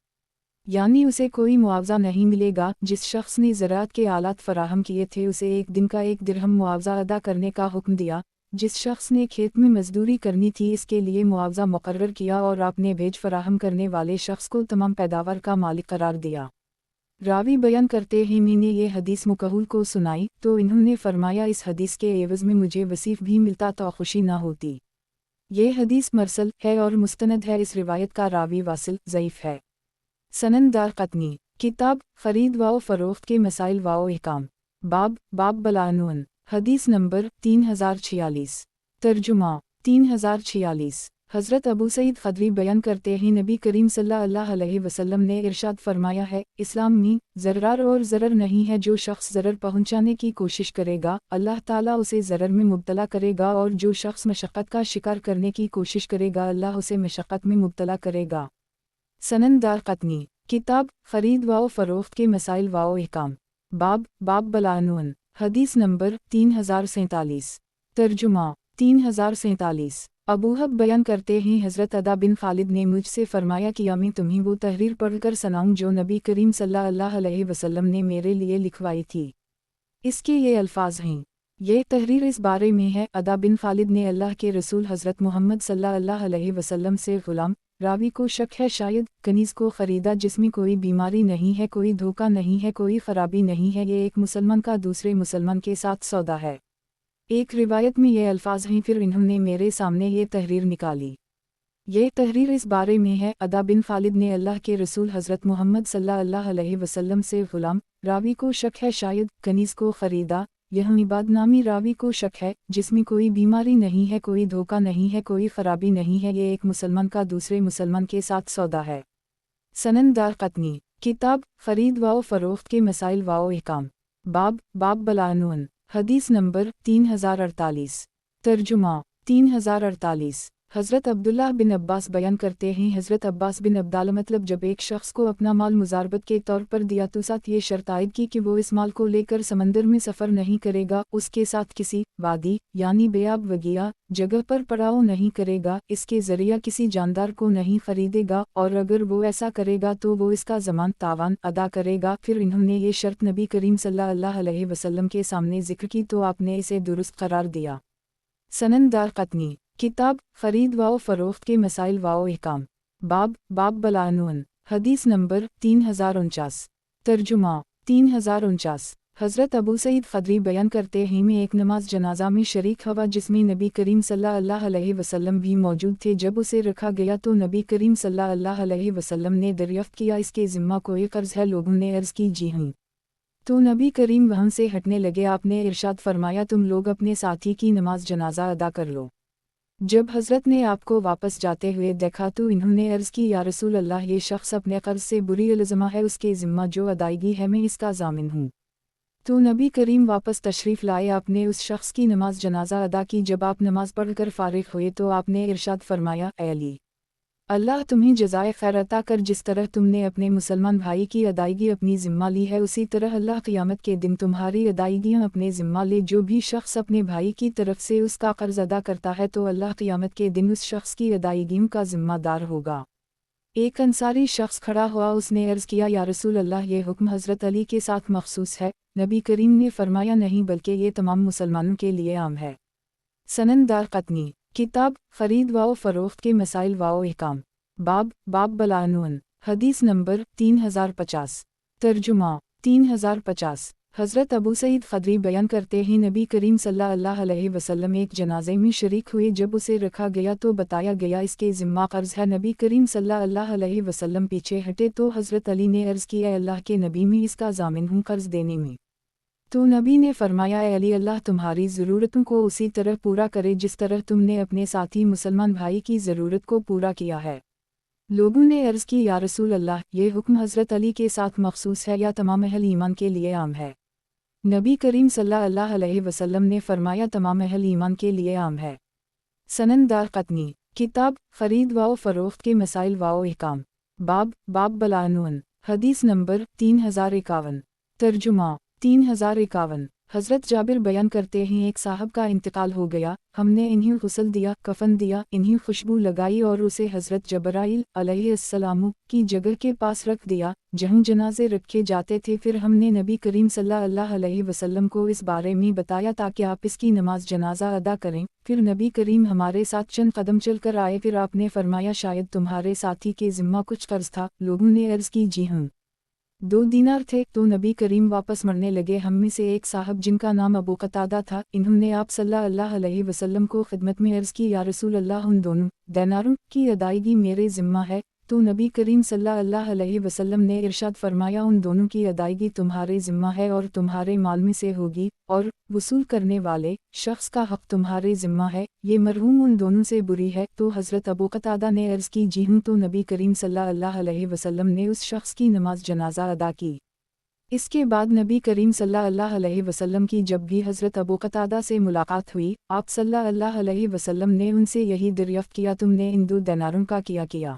یعنی اسے کوئی معاوضہ نہیں ملے گا۔ جس شخص نے زراعت کے آلات فراہم کیے تھے اسے ایک دن کا 1 درہم معاوضہ ادا کرنے کا حکم دیا، جس شخص نے کھیت میں مزدوری کرنی تھی اس کے لیے معاوضہ مقرر کیا اور آپ نے بیج فراہم کرنے والے شخص کو تمام پیداوار کا مالک قرار دیا۔ راوی بیان کرتے ہیں میں نے یہ حدیث مکحول کو سنائی تو انہوں نے فرمایا، اس حدیث کے عوض میں مجھے وصیف بھی ملتا تو خوشی نہ ہوتی۔ یہ حدیث مرسل ہے اور مستند ہے، اس روایت کا راوی واصل ضعیف ہے۔ سنن دارقطنی کتاب خرید و فروخت کے مسائل و احکام باب بلعنون حدیث نمبر 3046 ترجمہ 3046 حضرت ابو سعید خدری بیان کرتے ہیں نبی کریم صلی اللہ علیہ وسلم نے ارشاد فرمایا ہے، اسلام میں ضرار اور ضرر نہیں ہے، جو شخص ضرر پہنچانے کی کوشش کرے گا اللہ تعالیٰ اسے ضرر میں مبتلا کرے گا، اور جو شخص مشقت کا شکار کرنے کی کوشش کرے گا اللہ اسے مشقت میں مبتلا کرے گا۔ سنن دارقطنی किताब खरीद व फरोख्त के मसाइल व अहकाम, बाब बलानून, हदीस नंबर 3047। तर्जुमा 3047। अबूहब बयान करते हैं हज़रत अदा बिन खालिद ने मुझसे फरमाया कि मैं तुम्हें वो तहरीर पढ़कर सुनाऊं जो नबी करीम सल्लल्लाहु अलैहि वसल्लम ने मेरे लिए लिखवाई थी। इसके ये अल्फाज हैं। ये तहरीर इस बारे में है, अदा बिन खालिद ने अल्लाह के रसूल हज़रत मोहम्मद सल्लल्लाहु अलैहि वसल्लम से ग़ुलाम रावी को शक है शायद कनीज़ को ख़रीदा जिसमें कोई बीमारी नहीं है, कोई धोखा नहीं है, कोई ख़राबी नहीं है, ये एक मुसलमान का दूसरे मुसलमान के साथ सौदा है। एक रिवायत में ये अल्फाज हैं, फिर इन्होंने मेरे सामने ये तहरीर निकाली। ये तहरीर इस बारे में है, अदा बिन खालिद ने अल्लाह के रसूल हज़रत मोहम्मद सल्लल्लाहु अलैहि वसल्लम से ग़ुलाम रावी को शक है शायद कनीज़ को ख़रीदा, यह इबाद नामी रावी को शक है जिसमें कोई बीमारी नहीं है, कोई धोखा नहीं है, कोई ख़राबी नहीं है, ये एक मुसलमान का दूसरे मुसलमान के साथ सौदा है। सनन दारक़तनी। किताब खरीद व फरोख्त के मसाइल व अहकाम, बाब बलानून, हदीस नंबर 3048। तर्जुमा 3048। हज़रत अब्दुल्लाह बिन अब्बास बयान करते हैं, हज़रत अब्बास बिन अब्दाल मतलब जब एक शख्स को अपना माल मुजारबत के तौर पर दिया तो साथ ये शर्त आयद की कि वो इस माल को लेकर समंदर में सफ़र नहीं करेगा, उसके साथ किसी वादी यानी बेआब वगिया जगह पर पड़ाव नहीं करेगा, इसके ज़रिया किसी जानदार को नहीं खरीदेगा, और अगर वो ऐसा करेगा तो वो इसका ज़मान तावान अदा करेगा। फिर इन्होंने ये शर्त नबी करीम सल्लल्लाहु अलैहि वसल्लम के सामने ज़िक्र की तो आपने इसे दुरुस्त करार दिया। सनन दारक़तनी। किताब खरीद व फरोख्त के मसाइल व अहकाम, बाब बलानून, हदीस नंबर 3049। तर्जुमा 3049। हज़रत अबू सईद ख़दरी बयान करते हैं, मैं एक नमाज जनाजा में शरीक हुआ जिसमें नबी करीम सल्लल्लाहु अलैहि वसल्लम भी मौजूद थे। जब उसे रखा गया तो नबी करीम सल्लल्लाहु अलैहि वसल्लम ने दरियाफ़्त किया, इसके ज़िम्मा कोई क़र्ज़ है? लोगों ने अर्ज़ की जी हाँ। तो नबी करीम वहाँ से हटने लगे, आपने इरशाद फरमाया तुम लोग अपने साथी की नमाज जनाजा अदा कर लो। जब हज़रत ने आपको वापस जाते हुए देखा तो इन्होंने अर्ज़ की, या रसूल अल्लाह, ये शख्स अपने क़र्ज़ से बुरी इल्ज़मा है, उसके ज़िम्मा जो अदायगी है मैं इसका ज़ामिन हूँ। तो नबी करीम वापस तशरीफ़ लाए, आपने उस शख्स की नमाज जनाजा अदा की। जब आप नमाज पढ़कर फ़ारिग़ हुए तो आपने इरशाद फरमाया, ऐ अली, अल्लाह तुम्हें जज़ाए खैर अता कर, जिस तरह तुमने अपने मुसलमान भाई की अदायगी अपनी ज़िम्मा ली है उसी तरह अल्लाह क़ियामत के दिन तुम्हारी अदायगियाँ अपने ज़िम्मा ले। जो भी शख्स अपने भाई की तरफ से उसका क़र्ज़ अदा करता है तो अल्लाह क़ियामत के दिन उस शख्स की अदायगियों का ज़िम्मेदार होगा। एक अंसारी शख्स खड़ा हुआ, उसने अर्ज़ किया, या रसूल अल्लाह, ये हुक्म हज़रत अली के साथ मखसूस है? नबी करीम ने फरमाया, नहीं, बल्कि ये तमाम मुसलमानों के लिए आम है। सनन दारक़तनी। किताब खरीद व फरोख्त के मसाइल व अहकाम, बाब बलानून, हदीस नंबर 3050। तर्जुमा 3050। हज़रत अबू सईद ख़दरी बयान करते हैं, नबी करीम सल्लल्लाहु अलैहि वसल्लम एक जनाजे में शरीक हुए। जब उसे रखा गया तो बताया गया इसके ज़िम्मा क़र्ज़ है। नबी करीम सल्लल्लाहु अलैहि वसल्लम पीछे हटे तो हज़रत अली ने अर्ज़ किया, अल्लाह के नबी, मैं इसका ज़ामिन हूँ क़र्ज़ देने में। तो नबी ने फरमाया, ऐ अली, अल्लाह तुम्हारी ज़रूरतों को उसी तरह पूरा करे जिस तरह तुमने अपने साथी मुसलमान भाई की ज़रूरत को पूरा किया है। लोगों ने अर्ज़ की, या रसूल अल्लाह, ये हुक्म हज़रत अली के साथ मखसूस है या तमाम अहल ईमान के लिए आम है? नबी करीम सल्लल्लाहु अलैहि वसल्लम ने फरमाया, तमाम अहल ईमान के लिए आम है। सनन दारक़तनी। किताब खरीद व फरोख्त के मसाइल व अहकाम, बाब बलानून, हदीस नंबर 3051। तर्जुमा 3051। हज़रत जाबिर बयान करते हैं, एक साहब का इंतकाल हो गया, हमने इन्हें गुस्ल दिया, कफन दिया, इन्हें खुशबू लगाई और उसे हज़रत जबराइल अलैहिस्सलाम की जगह के पास रख दिया जहाँ जनाजे रखे जाते थे। फिर हमने नबी करीम सल्लल्लाहु अलैहि वसल्लम को इस बारे में बताया ताकि आप इसकी नमाज जनाजा अदा करें। फिर नबी करीम हमारे साथ चंद कदम चल कर आए, फिर आपने फरमाया, शायद तुम्हारे साथी के ज़िम्मा कुछ कर्ज था। लोगों ने अर्ज़ की, जी हाँ, 2 दीनार थे। तो नबी करीम वापस मरने लगे। हम में से एक साहब जिनका नाम अबू कतादा था, इन्होंने आप सल्लल्लाहु अलैहि वसल्लम को खिदमत में अर्ज़ की, या रसूल अल्लाह, उन दोनों दीनारों की अदायगी मेरे ज़िम्मा है। तो नबी करीम सल्लल्लाहु अलैहि वसल्लम ने इरशाद फरमाया, उन दोनों की अदायगी तुम्हारे ज़िम्मा है और तुम्हारे माल में से होगी, और वसूल करने वाले शख्स का हक़ तुम्हारे ज़िम्मा है। ये मरहूम उन दोनों से बुरी है। तो हज़रत अबू कतादा ने अर्ज़ की, जी हूँ। तो नबी करीम सल्लल्लाहु अलैहि वसल्लम ने उस शख्स की नमाज जनाजा अदा की। इसके बाद नबी करीम सल्लल्लाहु अलैहि वसल्लम की जब भी हज़रत अबू कतादा से मुलाकात हुई, आप सल्लल्लाहु अलैहि वसल्लम ने उनसे यही दरियाफ़्त किया, तुमने इन 2 दीनारों का किया।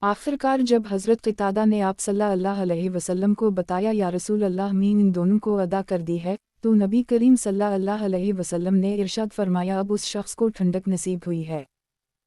आखिरकार जब हज़रत क़तादा ने आप सल्लल्लाहु अलैहि वसल्लम को बताया या रसूल अल्लाह मैं इन दोनों को अदा कर दी है, तो नबी करीम सल्लल्लाहु अलैहि वसल्लम ने इरशाद फरमाया अब उस शख्स को ठंडक नसीब हुई है।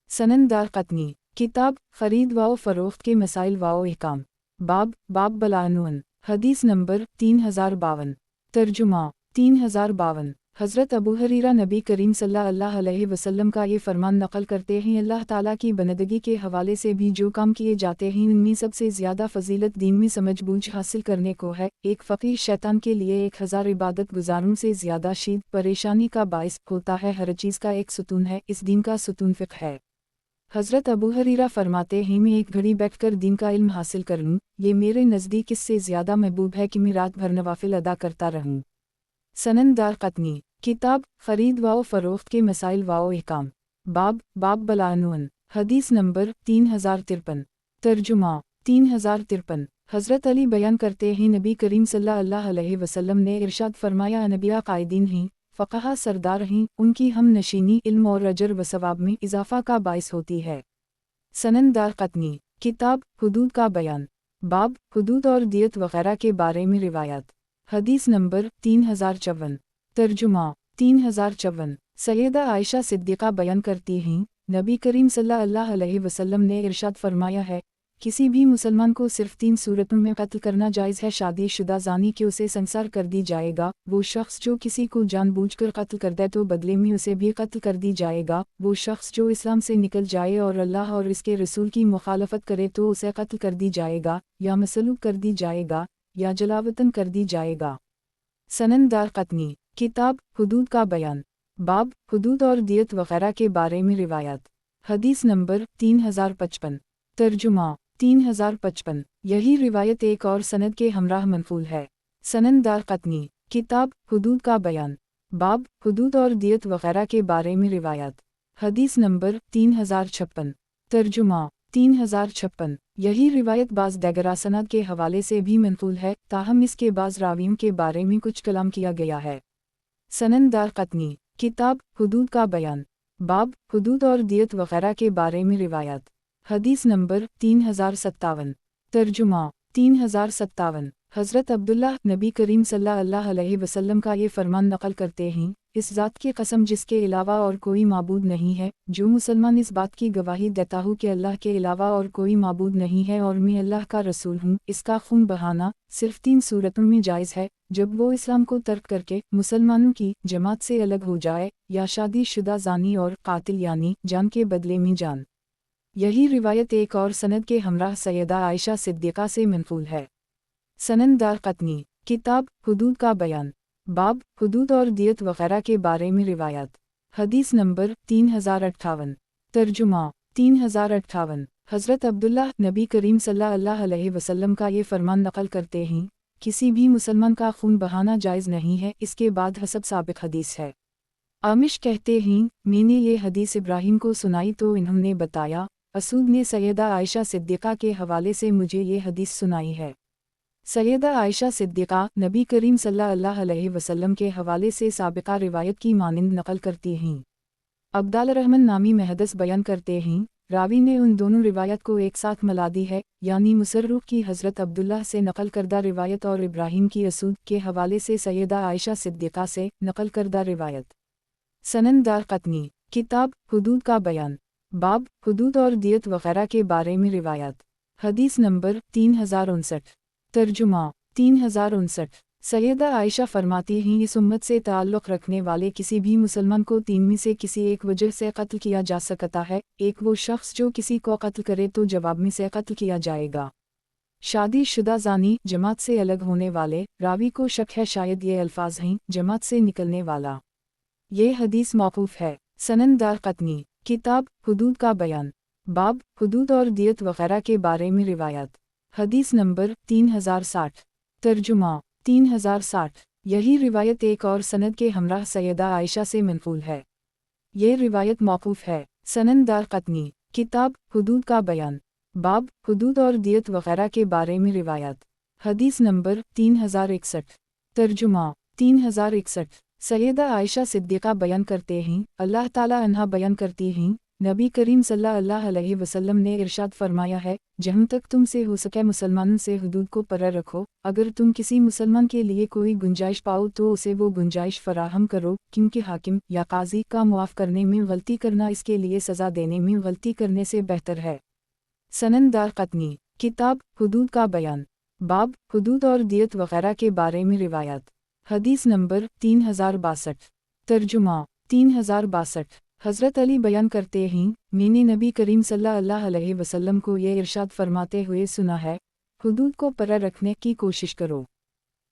सनन दारक़ुतनी किताब ख़रीद व फ़रोख्त के मसाइल व अहकाम बाब बलानुन हदीस नंबर 3052 तर्जुमा 3052 हज़रत अबू हुरैरा नबी करीम सल्लल्लाहु अलैहि वसल्लम का ये फरमान नक़ल करते हैं अल्लाह ताला की बंदगी के हवाले से भी जो काम किए जाते हैं उनमें सबसे ज़्यादा फ़जीलत दीन में समझ बूझ हासिल करने को है। एक फ़क़ीह शैतान के लिए 1000 इबादत गुजारों से ज़्यादा शीद परेशानी का बाइस होता है। हर चीज़ का एक सुतून है, इस दीन का सुतून फ़िक़्ह है। हज़रत अबू हुरैरा फरमाते हैं मैं एक घड़ी बैठकर दीन का इल्म हासिल कर लूँ, ये मेरे नज़दीक इससे ज़्यादा महबूब है कि मैं रात भर नवाफिल अदा करता रहूँ। सनन दारक़ुतनी किताब ख़रीद व फ़रोख्त के मसाइल व अहकाम बाब बलानुन हदीस नंबर 3053 तर्जुमा 3053 हज़रत अली बयान करते हैं नबी करीम सल्लल्लाहु अलैहि वसल्लम ने इरशाद फरमाया अनबिया कायदीन हैं, फ़क़हा सरदार हैं, उनकी हम नशीनी इल्म और अजर व सवाब में इजाफ़ा का बाइस होती है। सनन दारक़ुतनी किताब हुदूद का बयान बाब हुदूद और दियत वग़ैरह के बारे में रिवायत हदीस नंबर 3054 तर्जुमा 3054 सैयदा आयशा सिद्दीक़ा बयान करती हैं नबी करीम सल्लल्लाहु अलैहि वसल्लम ने इरशाद फरमाया है किसी भी मुसलमान को सिर्फ 3 सूरतों में कत्ल करना जायज़ है। शादीशुदा ज़ानी के उसे संसार कर दी जाएगा, वो शख्स जो किसी को जानबूझकर कत्ल कर दे तो बदले में उसे भी कत्ल कर दी जाएगा, वो शख्स जो इस्लाम से निकल जाए और अल्लाह और इसके रसूल की मुखालफत करे तो उसे कत्ल कर दी जाएगा या मसलूब कर दी जाएगा या जलावतन कर दी जाएगा। सनन दारक़ुतनी किताब हुदूद का बयान बाब हुदूद और दियत वग़ैरह के बारे में रिवायत हदीस नंबर 3055 तर्जुमा 3055 यही रिवायत एक और सनद के हमराह मनफूल है। सनन दारक़ुतनी किताब हुदूद का बयान बाब हुदूद और दियत वग़ैरह के बारे में रिवायत हदीस नंबर 3056 तर्जुमा 3056 यही रिवायत बाज़ दीगर सनद के हवाले से भी मनफूल है, ताहम इसके बाज़ रावियों के बारे में कुछ कलाम किया गया है। सनन दारक़ुतनी किताब हुदूद का बयान बाब हुदूद और दियत वग़ैरह के बारे में रिवायत हदीस नंबर 3057 तर्जुमा 3057 हज़रत अब्दुल्लाह नबी करीम सल्लल्लाहु अलैहि वसल्लम का ये फरमान नक़ल करते हैं इस ज़ात की कसम जिसके अलावा और कोई माबूद नहीं है, जो मुसलमान इस बात की गवाही देता हूँ कि अल्लाह के अलावा और कोई माबूद नहीं है और मैं अल्लाह का रसूल हूँ, इसका खून बहाना सिर्फ 3 सूरतों में जायज़ है, जब वो इस्लाम को तर्क करके मुसलमानों की जमात से अलग हो जाए या शादीशुदा ज़ानी और कातिल यानी जान के बदले में जान। यही रिवायत एक और सनद के हमराह सैयदा आयशा सिद्दीक़ा से मनफूल है। सनन दारक़ुतनी किताब हुदूद का बयान बाब हुदूद और दियत वग़ैरह के बारे में रिवायत हदीस नंबर 3058 तर्जुमा 3058 हज़रत अब्दुल्लाह नबी करीम सल्लल्लाहु अलैहि वसल्लम का ये फरमान नक़ल करते हैं किसी भी मुसलमान का खून बहाना जायज़ नहीं है। इसके बाद हसब साबिक़ हदीस है। आमिश कहते हैं मैंने ये हदीस इब्राहीम को सुनाई तो इन्होंने बताया, असूद ने सैयदा आयशा सिद्दीक़ा के हवाले से मुझे ये हदीस सुनाई है। सैयदा आयशा सिद्दीक़ा नबी करीम सल्लल्लाहु अलैहि वसल्लम के हवाले से साबिक़ा रिवायत की मानिंद नक़ल करती हैं। अब्दाल रहमान नामी महदस बयान करते हैं रावी ने उन दोनों रिवायत को एक साथ मिला दी है, यानी मुसर्रुफ़ की हज़रत अब्दुल्लाह से नक़ल करदा रिवायत और इब्राहीम की असूद के हवाले से सैयदा आयशा सिद्दीक़ा से नक़ल करदा रिवायत। सनन दारक़ुतनी किताब हुदूद का बयान बाब हुदूद और दियत वग़ैरह के बारे में रिवायत हदीस नंबर 3059 तर्जुमा 3059 सैयदा आयशा फरमाती हैं इस उम्मत से ताल्लुक़ रखने वाले किसी भी मुसलमान को 3 में से किसी एक वजह से कत्ल किया जा सकता है। एक वो शख्स जो किसी को कत्ल करे तो जवाब में से कत्ल किया जाएगा। शादीशुदा ज़ानी जमात से अलग होने वाले रावी को शक है शायद ये अल्फाज हैं जमात से निकलने वाला। ये हदीस मौक़ूफ़ है। सनन दारक़ुतनी किताब हुदूद का बयान बाब हुदूद और दियत वग़ैरह के बारे में रिवायत हदीस नंबर 3060 तर्जुमा 3060 यही रिवायत एक और सनद के हमराह सैयदा आयशा से मनफूल है। ये रिवायत मौक़ूफ़ है। सनन दारक़ुतनी किताब हुदूद का बयान बाब हुदूद और दियत वग़ैरह के बारे में रिवायत हदीस नंबर 3061 तर्जुमा 3061 सैयदा आयशा सिद्दीक़ा बयान करते हैं अल्लाह ताला अन्हा बयान करती हैं नबी करीम सल्लल्लाहु अलैहि वसल्लम ने इरशाद फरमाया है, जहाँ तक तुम से हो सके मुसलमानों से हुदूद को पर रखो। अगर तुम किसी मुसलमान के लिए कोई गुंजाइश पाओ तो उसे वो गुंजाइश फराहम करो, क्योंकि हाकिम या काजी का मुआफ़ करने में गलती करना इसके लिए सज़ा देने में गलती करने से बेहतर है। सनन दारक़ुतनी, किताब हुदूद का बयान, बाब हुदूद और दियत वग़ैरह के बारे में रिवायत। हदीस नंबर 3062। तर्जुमा 3062। हज़रत अली बयान करते हैं, मैंने नबी करीम सल्लल्लाहु अलैहि वसल्लम को ये इरशाद फरमाते हुए सुना है, हुदूद को पर रखने की कोशिश करो।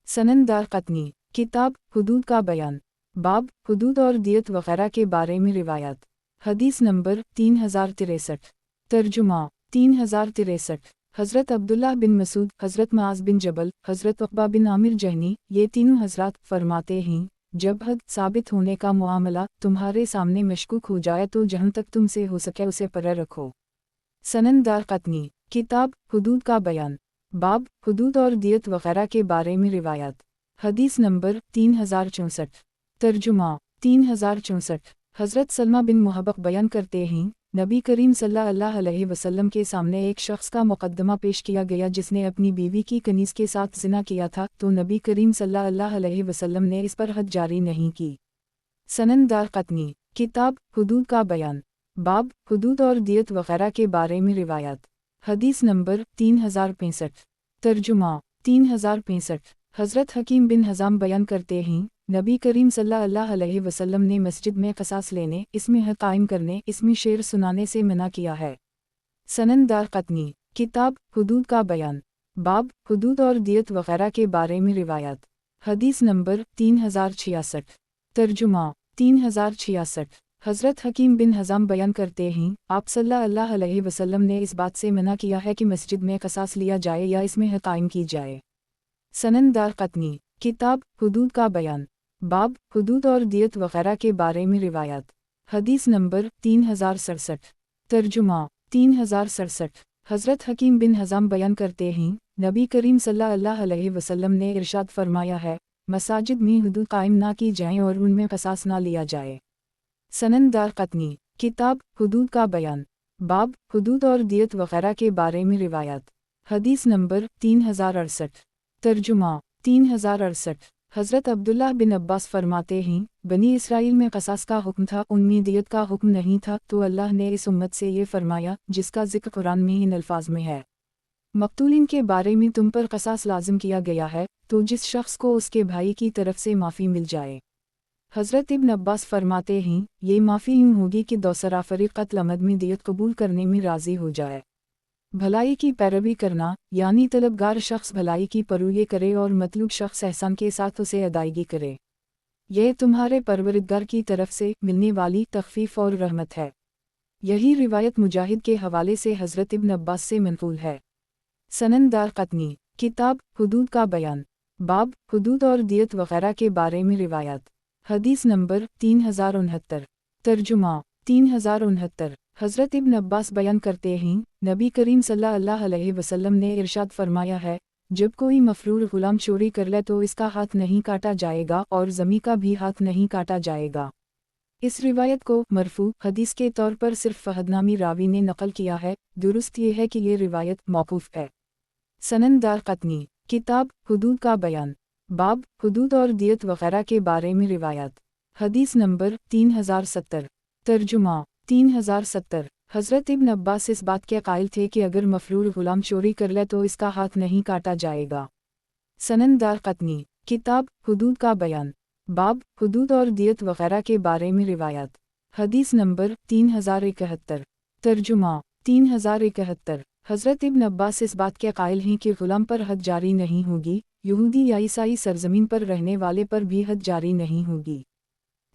सनन दारक़ुतनी, किताब हुदूद का बयान, बाब हुदूद और दियत वग़ैरह के बारे में रिवायत। हदीस नंबर 3063। तर्जुमा 3063। हज़रत अब्दुल्लाह बिन मसूद, हज़रत मुआज़ बिन जबल, हज़रत उक़बा बिन आमिर जहनी, ये तीनों हज़रात फरमाते हैं, जब हद साबित होने का मामला तुम्हारे सामने मशकूक हो जाए तो जहाँ तक तुमसे हो सके उसे पर रखो। सनन दारक़ुतनी, किताब हुदूद का बयान, बाब हुदूद और दियत वग़ैरह के बारे में रिवायत। हदीस नंबर 3064। तर्जुमा 3064। हज़रत सलमा बिन मुहब्बक बयान करते हैं, नबी करीम सल्लल्लाहु अलैहि वसल्लम के सामने एक शख्स का मुक़द्दमा पेश किया गया जिसने अपनी बीवी की कनीज़ के साथ ज़िना किया था, तो नबी करीम सल्लल्लाहु अलैहि वसल्लम ने इस पर हद जारी नहीं की। सनन दारक़ुतनी, किताब हुदूद का बयान, बाब हुदूद और दियत वग़ैरह के बारे में रिवायत। हदीस नंबर 3065। तर्जुमा 3065। हज़रत हकीम बिन हज़ाम बयान करते हैं, नबी करीम सल्लल्लाहु अलैहि वसल्लम ने मस्जिद में क़सास लेने, इसमें हद कायम करने, इसमें शेर सुनाने से मना किया है। सनन दारक़ुतनी, किताब हुदूद का बयान, बाब हुदूद और दियत वग़ैरह के बारे में रिवायत। हदीस नंबर 3066। तर्जुमा 3066। हज़रत हकीम बिन हज़ाम बयान करते हैं, आप सल्लल्लाहु अलैहि वसल्लम ने इस बात से मना किया है कि मस्जिद में क़सास लिया जाए या इसमें हद कायम की जाए। सनन दारक़ुतनी, किताब हुदूद का बयान, बाब हुदूद और दियत वग़ैरह के बारे में रिवायत। हदीस नंबर 3067। तर्जुमा 3067। हज़रत हकीम बिन हज़ाम बयान करते हैं, नबी करीम सल्लल्लाहु अलैहि वसल्लम ने इरशाद फरमाया है, मसाजिद में हुदूद कायम ना की जाएं और उनमें क़सास ना लिया जाए। सनन दारक़ुतनी, किताब हुदूद का बयान, बाब हुदूद और दियत वग़ैरह के बारे में रिवायत। हदीस नंबर 3068। तर्जुमा 3068। हज़रत अब्दुल्लाह बिन अब्बास फरमाते हैं, बनी इसराइल में क़सास का हुक्म था, उनमें दियत का हुक्म नहीं था, तो अल्लाह ने इस उम्मत से ये फरमाया जिसका ज़िक्र कुरान में इन अल्फाज में है, मक़तूलिन के बारे में तुम पर क़सास लाज़िम किया गया है, तो जिस शख्स को उसके भाई की तरफ से माफ़ी मिल जाए। हज़रत इब्न अब्बास फरमाते हैं, ये माफ़ी यूँ होगी कि दूसरा फ़रीक़ क़त्ल अमद में दियत कबूल करने में राज़ी हो जाए। भलाई की पैरवी करना, यानी तलबगार शख्स भलाई की परूए करे और मतलूब शख्स एहसान के साथ उसे अदायगी करे। यह तुम्हारे परवरिदगार की तरफ से मिलने वाली तख़फ़ीफ़ और रहमत है। यही रिवायत मुजाहिद के हवाले से हज़रत इब्न अब्बास से मनक़ूल है। सनन दारक़ुतनी, किताब हुदूद का बयान, बाब हुदूद और दियत वग़ैरह के बारे में रिवायत। हदीस नंबर 3069। तर्जुमा 3069। हज़रत इब्न अब्बास बयान करते हैं, नबी करीम सल्लल्लाहु अलैहि वसल्लम ने इरशाद फरमाया है, जब कोई मफ़रूर ग़ुलाम चोरी कर ले तो इसका हाथ नहीं काटा जाएगा और ज़मी का भी हाथ नहीं काटा जाएगा। इस रिवायत को मरफ़ू हदीस के तौर पर सिर्फ़ फ़हद नामी रावी ने नक़ल किया है, दुरुस्त ये है कि ये रिवायत मौक़ूफ़ है। सनन दारक़ुतनी, किताब हुदूद का बयान, बाब हुदूद और दियत वग़ैरह के बारे में रिवायत। हदीस नंबर 3070। तर्जुमा 3070। हज़रत इब्न अब्बास इस बात के कायल थे कि अगर मफ़रूर ग़ुलाम चोरी कर ले तो इसका हाथ नहीं काटा जाएगा। सनन दारक़ुतनी, किताब हुदूद का बयान, बाब हुदूद और दियत वग़ैरह के बारे में रिवायत। हदीस नंबर 3071। तर्जुमा 3071। हज़रत इब्न अब्बास इस बात के कायल हैं कि ग़ुलाम पर हद जारी नहीं होगी, यहूदी या ईसाई सरज़मीन पर रहने वाले पर भी हद जारी नहीं होगी।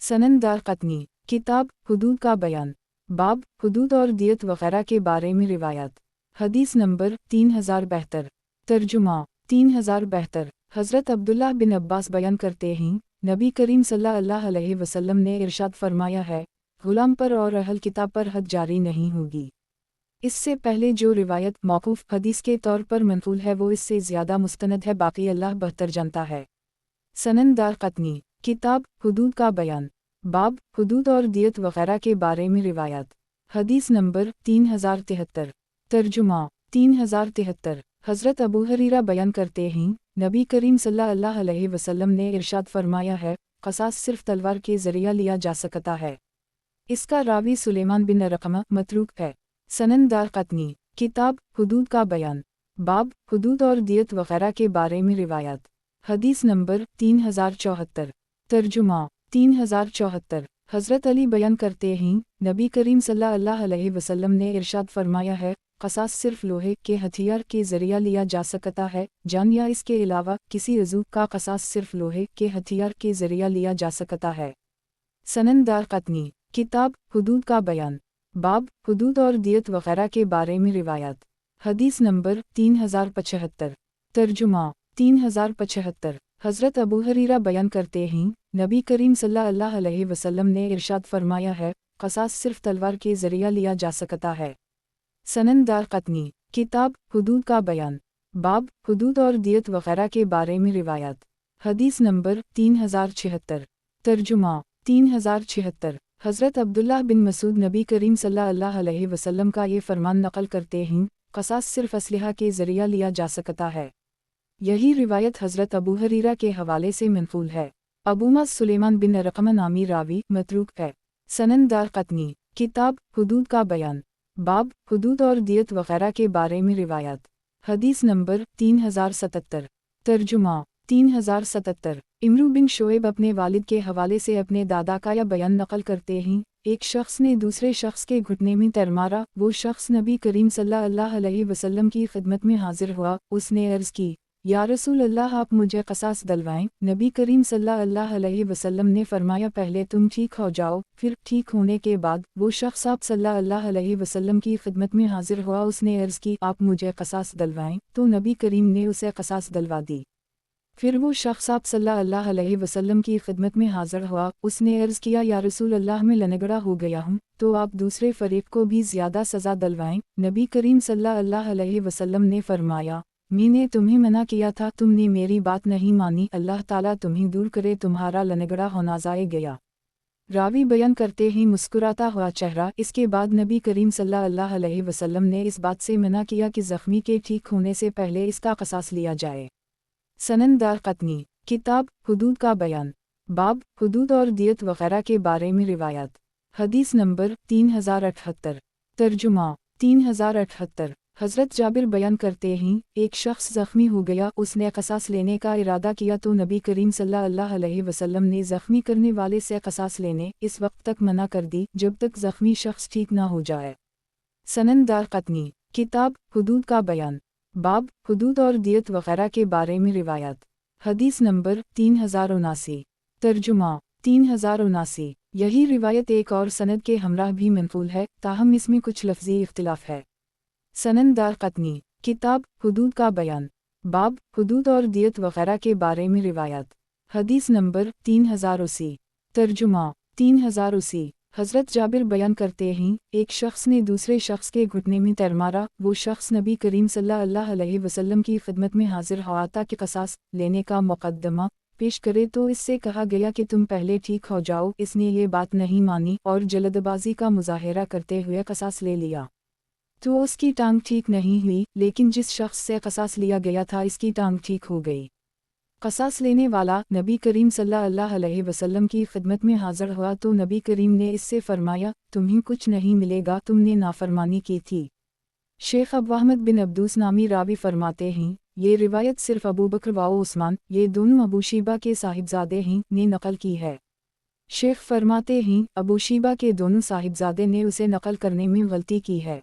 सनन दारक़ुतनी, किताब हुदूद का बयान, बाब हुदूद और दियत वग़ैरह के बारे में रिवायत। हदीस नंबर 3072। तर्जुमा 3072। हज़रत अब्दुल्लाह बिन अब्बास बयान करते हैं, नबी करीम सल्लल्लाहु अलैहि वसल्लम ने इरशाद फरमाया है, ग़ुलाम पर और अहल किताब पर हद जारी नहीं होगी। इससे पहले जो रिवायत मौक़ूफ़ हदीस के तौर पर मनक़ूल है वो इससे ज़्यादा मुस्तनद है, बाकी अल्लाह बेहतर जानता है। सनन दारक़ुतनी, किताब हुदूद का बयान, बाब हुदूद और दियत वग़ैरह के बारे में रिवायत। حدیث نمبر 3073 ترجمہ 3073 حضرت ابو ہریرہ بیان کرتے ہیں نبی کریم صلی اللہ علیہ وسلم نے ارشاد فرمایا ہے قصاص صرف تلوار کے ذریعہ لیا جا سکتا ہے۔ اس کا راوی سلیمان بن رقمہ متروک ہے۔ سنن دارقطنی کتاب حدود کا بیان باب حدود اور دیت وغیرہ کے بارے میں روایات حدیث نمبر 3074 ترجمہ 3074 حضرت علی بیان کرتے ہیں نبی کریم صلی اللہ علیہ وسلم نے ارشاد فرمایا ہے قصاص صرف لوہے کے ہتھیار کے ذریعہ لیا جا سکتا ہے، جان یا اس کے علاوہ کسی عضو کا قصاص صرف لوہے کے ہتھیار کے ذریعہ لیا جا سکتا ہے۔ سنن دارقطنی کتاب حدود کا بیان باب حدود اور دیت وغیرہ کے بارے میں روایات حدیث نمبر 3075 ترجمہ 3075 حضرت ابو ہریرہ بیان کرتے ہیں نبی کریم صلی اللہ علیہ وسلم نے ارشاد فرمایا ہے قصاص صرف تلوار کے ذریعہ لیا جا سکتا ہے۔ سنن دارقطنی کتاب حدود کا بیان باب حدود اور دیت وغیرہ کے بارے میں روایات حدیث نمبر 3076 ترجمہ 3076 حضرت عبداللہ بن مسعود نبی کریم صلی اللہ علیہ وسلم کا یہ فرمان نقل کرتے ہیں قصاص صرف اسلحہ کے ذریعہ لیا جا سکتا ہے۔ یہی روایت حضرت ابو ہریرہ کے حوالے سے منقول ہے۔ ابو ماس سلیمان بن رقمہ نامی راوی متروک ہے۔ سنن دارقطنی کتاب حدود کا بیان باب حدود اور دیت وغیرہ کے بارے میں روایات حدیث نمبر 3077 ترجمہ 3077 عمرو بن شعیب اپنے والد کے حوالے سے اپنے دادا کا یہ بیان نقل کرتے ہیں ایک شخص نے دوسرے شخص کے گھٹنے میں تیر مارا، وہ شخص نبی کریم صلی اللہ علیہ وسلم کی خدمت میں حاضر ہوا، اس نے عرض کی یا رسول اللہ آپ مجھے قصاص دلوائیں۔ نبی کریم صلی اللہ علیہ وسلم نے فرمایا پہلے تم ٹھیک ہو جاؤ، پھر ٹھیک ہونے کے بعد وہ شخص آپ صلی اللہ علیہ وسلم کی خدمت میں حاضر ہوا، اس نے عرض کی آپ مجھے قصاص دلوائیں، تو نبی کریم نے اسے قصاص دلوا دی۔ پھر وہ شخص آپ صلی اللہ علیہ وسلم کی خدمت میں حاضر ہوا، اس نے عرض کیا یا رسول اللہ میں لنگڑا ہو گیا ہوں، تو آپ دوسرے فریق کو بھی زیادہ سزا دلوائیں۔ نبی کریم صلی اللہ علیہ وسلم نے فرمایا میں نے تمہیں منع کیا تھا، تم نے میری بات نہیں مانی، اللہ تعالیٰ تمہیں دور کرے، تمہارا لنگڑا ہونا ضائع گیا۔ راوی بیان کرتے ہیں مسکراتا ہوا چہرہ۔ اس کے بعد نبی کریم صلی اللہ علیہ وسلم نے اس بات سے منع کیا کہ زخمی کے ٹھیک ہونے سے پہلے اس کا قصاص لیا جائے۔ سنن دارقطنی کتاب حدود کا بیان باب حدود اور دیت وغیرہ کے بارے میں روایات حدیث نمبر 3078 ترجمہ 3078 حضرت جابر بیان کرتے ہیں ایک شخص زخمی ہو گیا، اس نے قصاص لینے کا ارادہ کیا تو نبی کریم صلی اللہ علیہ وسلم نے زخمی کرنے والے سے قصاص لینے اس وقت تک منع کر دی جب تک زخمی شخص ٹھیک نہ ہو جائے۔ سنن دارقطنی کتاب حدود کا بیان باب حدود اور دیت وغیرہ کے بارے میں روایات حدیث نمبر 3079 ترجمہ 3079 یہی روایت ایک اور سند کے ہمراہ بھی منقول ہے، تاہم اس میں کچھ لفظی اختلاف ہے۔ سنن دارقطنی کتاب حدود کا بیان باب حدود اور دیت وغیرہ کے بارے میں روایات حدیث نمبر 3080 ترجمہ 3080 حضرت جابر بیان کرتے ہیں ایک شخص نے دوسرے شخص کے گھٹنے میں تیر مارا، وہ شخص نبی کریم صلی اللہ علیہ وسلم کی خدمت میں حاضر ہوا تاکہ قصاص لینے کا مقدمہ پیش کرے تو اس سے کہا گیا کہ تم پہلے ٹھیک ہو جاؤ، اس نے یہ بات نہیں مانی اور جلد بازی کا مظاہرہ کرتے ہوئے قصاص لے لیا، تو اس کی ٹانگ ٹھیک نہیں ہوئی، لیکن جس شخص سے قصاص لیا گیا تھا اس کی ٹانگ ٹھیک ہو گئی۔ قصاص لینے والا نبی کریم صلی اللہ علیہ وسلم کی خدمت میں حاضر ہوا تو نبی کریم نے اس سے فرمایا تمہیں کچھ نہیں ملے گا، تم نے نافرمانی کی تھی۔ شیخ ابو احمد بن عبدوس نامی راوی فرماتے ہیں یہ روایت صرف ابو بکر و عثمان، یہ دونوں ابو شیبہ کے صاحبزادے ہیں، نے نقل کی ہے۔ شیخ فرماتے ہیں ابو شیبہ کے دونوں صاحبزادے نے اسے نقل کرنے میں غلطی کی ہے۔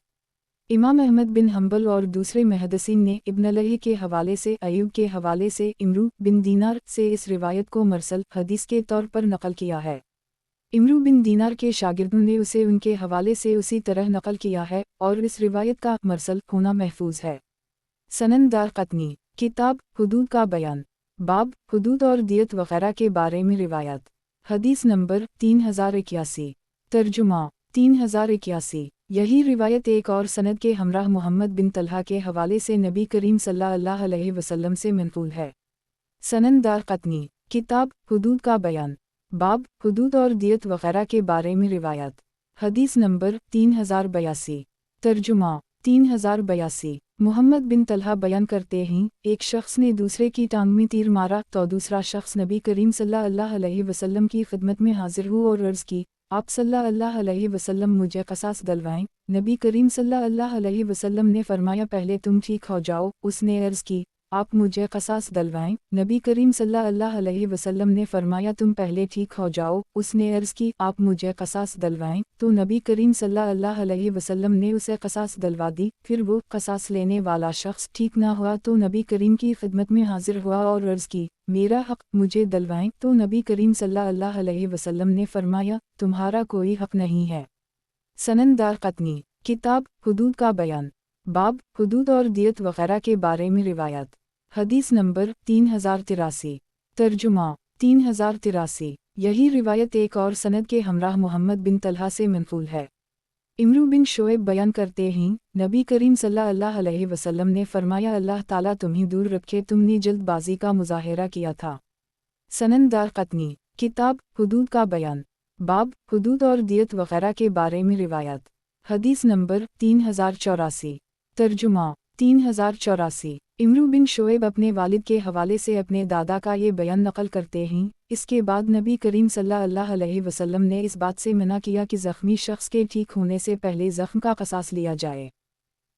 امام احمد بن حنبل اور دوسرے محدثین نے ابن لہیع کے حوالے سے، ایوب کے حوالے سے، عمرو بن دینار سے اس روایت کو مرسل حدیث کے طور پر نقل کیا ہے۔ عمرو بن دینار کے شاگردوں نے اسے ان کے حوالے سے اسی طرح نقل کیا ہے اور اس روایت کا مرسل ہونا محفوظ ہے۔ سنن دارقطنی کتاب حدود کا بیان باب حدود اور دیت وغیرہ کے بارے میں روایات حدیث نمبر 3081 ترجمہ 3081 یہی روایت ایک اور سند کے ہمراہ محمد بن طلحہ کے حوالے سے نبی کریم صلی اللہ علیہ وسلم سے منقول ہے۔ سنن دارقطنی کتاب حدود کا بیان باب حدود اور دیت وغیرہ کے بارے میں روایات حدیث نمبر 3082 ترجمہ 3082 محمد بن طلحہ بیان کرتے ہیں ایک شخص نے دوسرے کی ٹانگ میں تیر مارا تو دوسرا شخص نبی کریم صلی اللہ علیہ وسلم کی خدمت میں حاضر ہوا اور عرض کی آپ صلی اللہ علیہ وسلم مجھے قصاص دلوائیں۔ نبی کریم صلی اللہ علیہ وسلم نے فرمایا پہلے تم ٹھیک ہو جاؤ۔ اس نے عرض کی آپ مجھے قصاص دلوائیں۔ نبی کریم صلی اللہ علیہ وسلم نے فرمایا تم پہلے ٹھیک ہو جاؤ۔ اس نے عرض کی آپ مجھے قصاص دلوائیں، تو نبی کریم صلی اللہ علیہ وسلم نے اسے قصاص دلوا دی۔ پھر وہ قصاص لینے والا شخص ٹھیک نہ ہوا تو نبی کریم کی خدمت میں حاضر ہوا اور عرض کی میرا حق مجھے دلوائیں، تو نبی کریم صلی اللہ علیہ وسلم نے فرمایا تمہارا کوئی حق نہیں ہے۔ سنن دارقطنی کتاب حدود کا بیان، باب حدود اور دیت وغیرہ کے بارے میں روایت۔ حدیث نمبر 3083 ترجمہ 3083 یہی روایت ایک اور سند کے ہمراہ محمد بن طلحہ سے منقول ہے۔ عمرو بن شعیب بیان کرتے ہیں نبی کریم صلی اللہ علیہ وسلم نے فرمایا اللہ تعالیٰ تمہیں دور رکھے تم نے جلد بازی کا مظاہرہ کیا تھا۔ سنن دارقطنی کتاب حدود کا بیان، باب حدود اور دیت وغیرہ کے بارے میں روایت۔ حدیث نمبر 3084 ترجمہ 3084 عمرو بن شعیب اپنے والد کے حوالے سے اپنے دادا کا یہ بیان نقل کرتے ہیں اس کے بعد نبی کریم صلی اللہ علیہ وسلم نے اس بات سے منع کیا کہ زخمی شخص کے ٹھیک ہونے سے پہلے زخم کا قصاص لیا جائے۔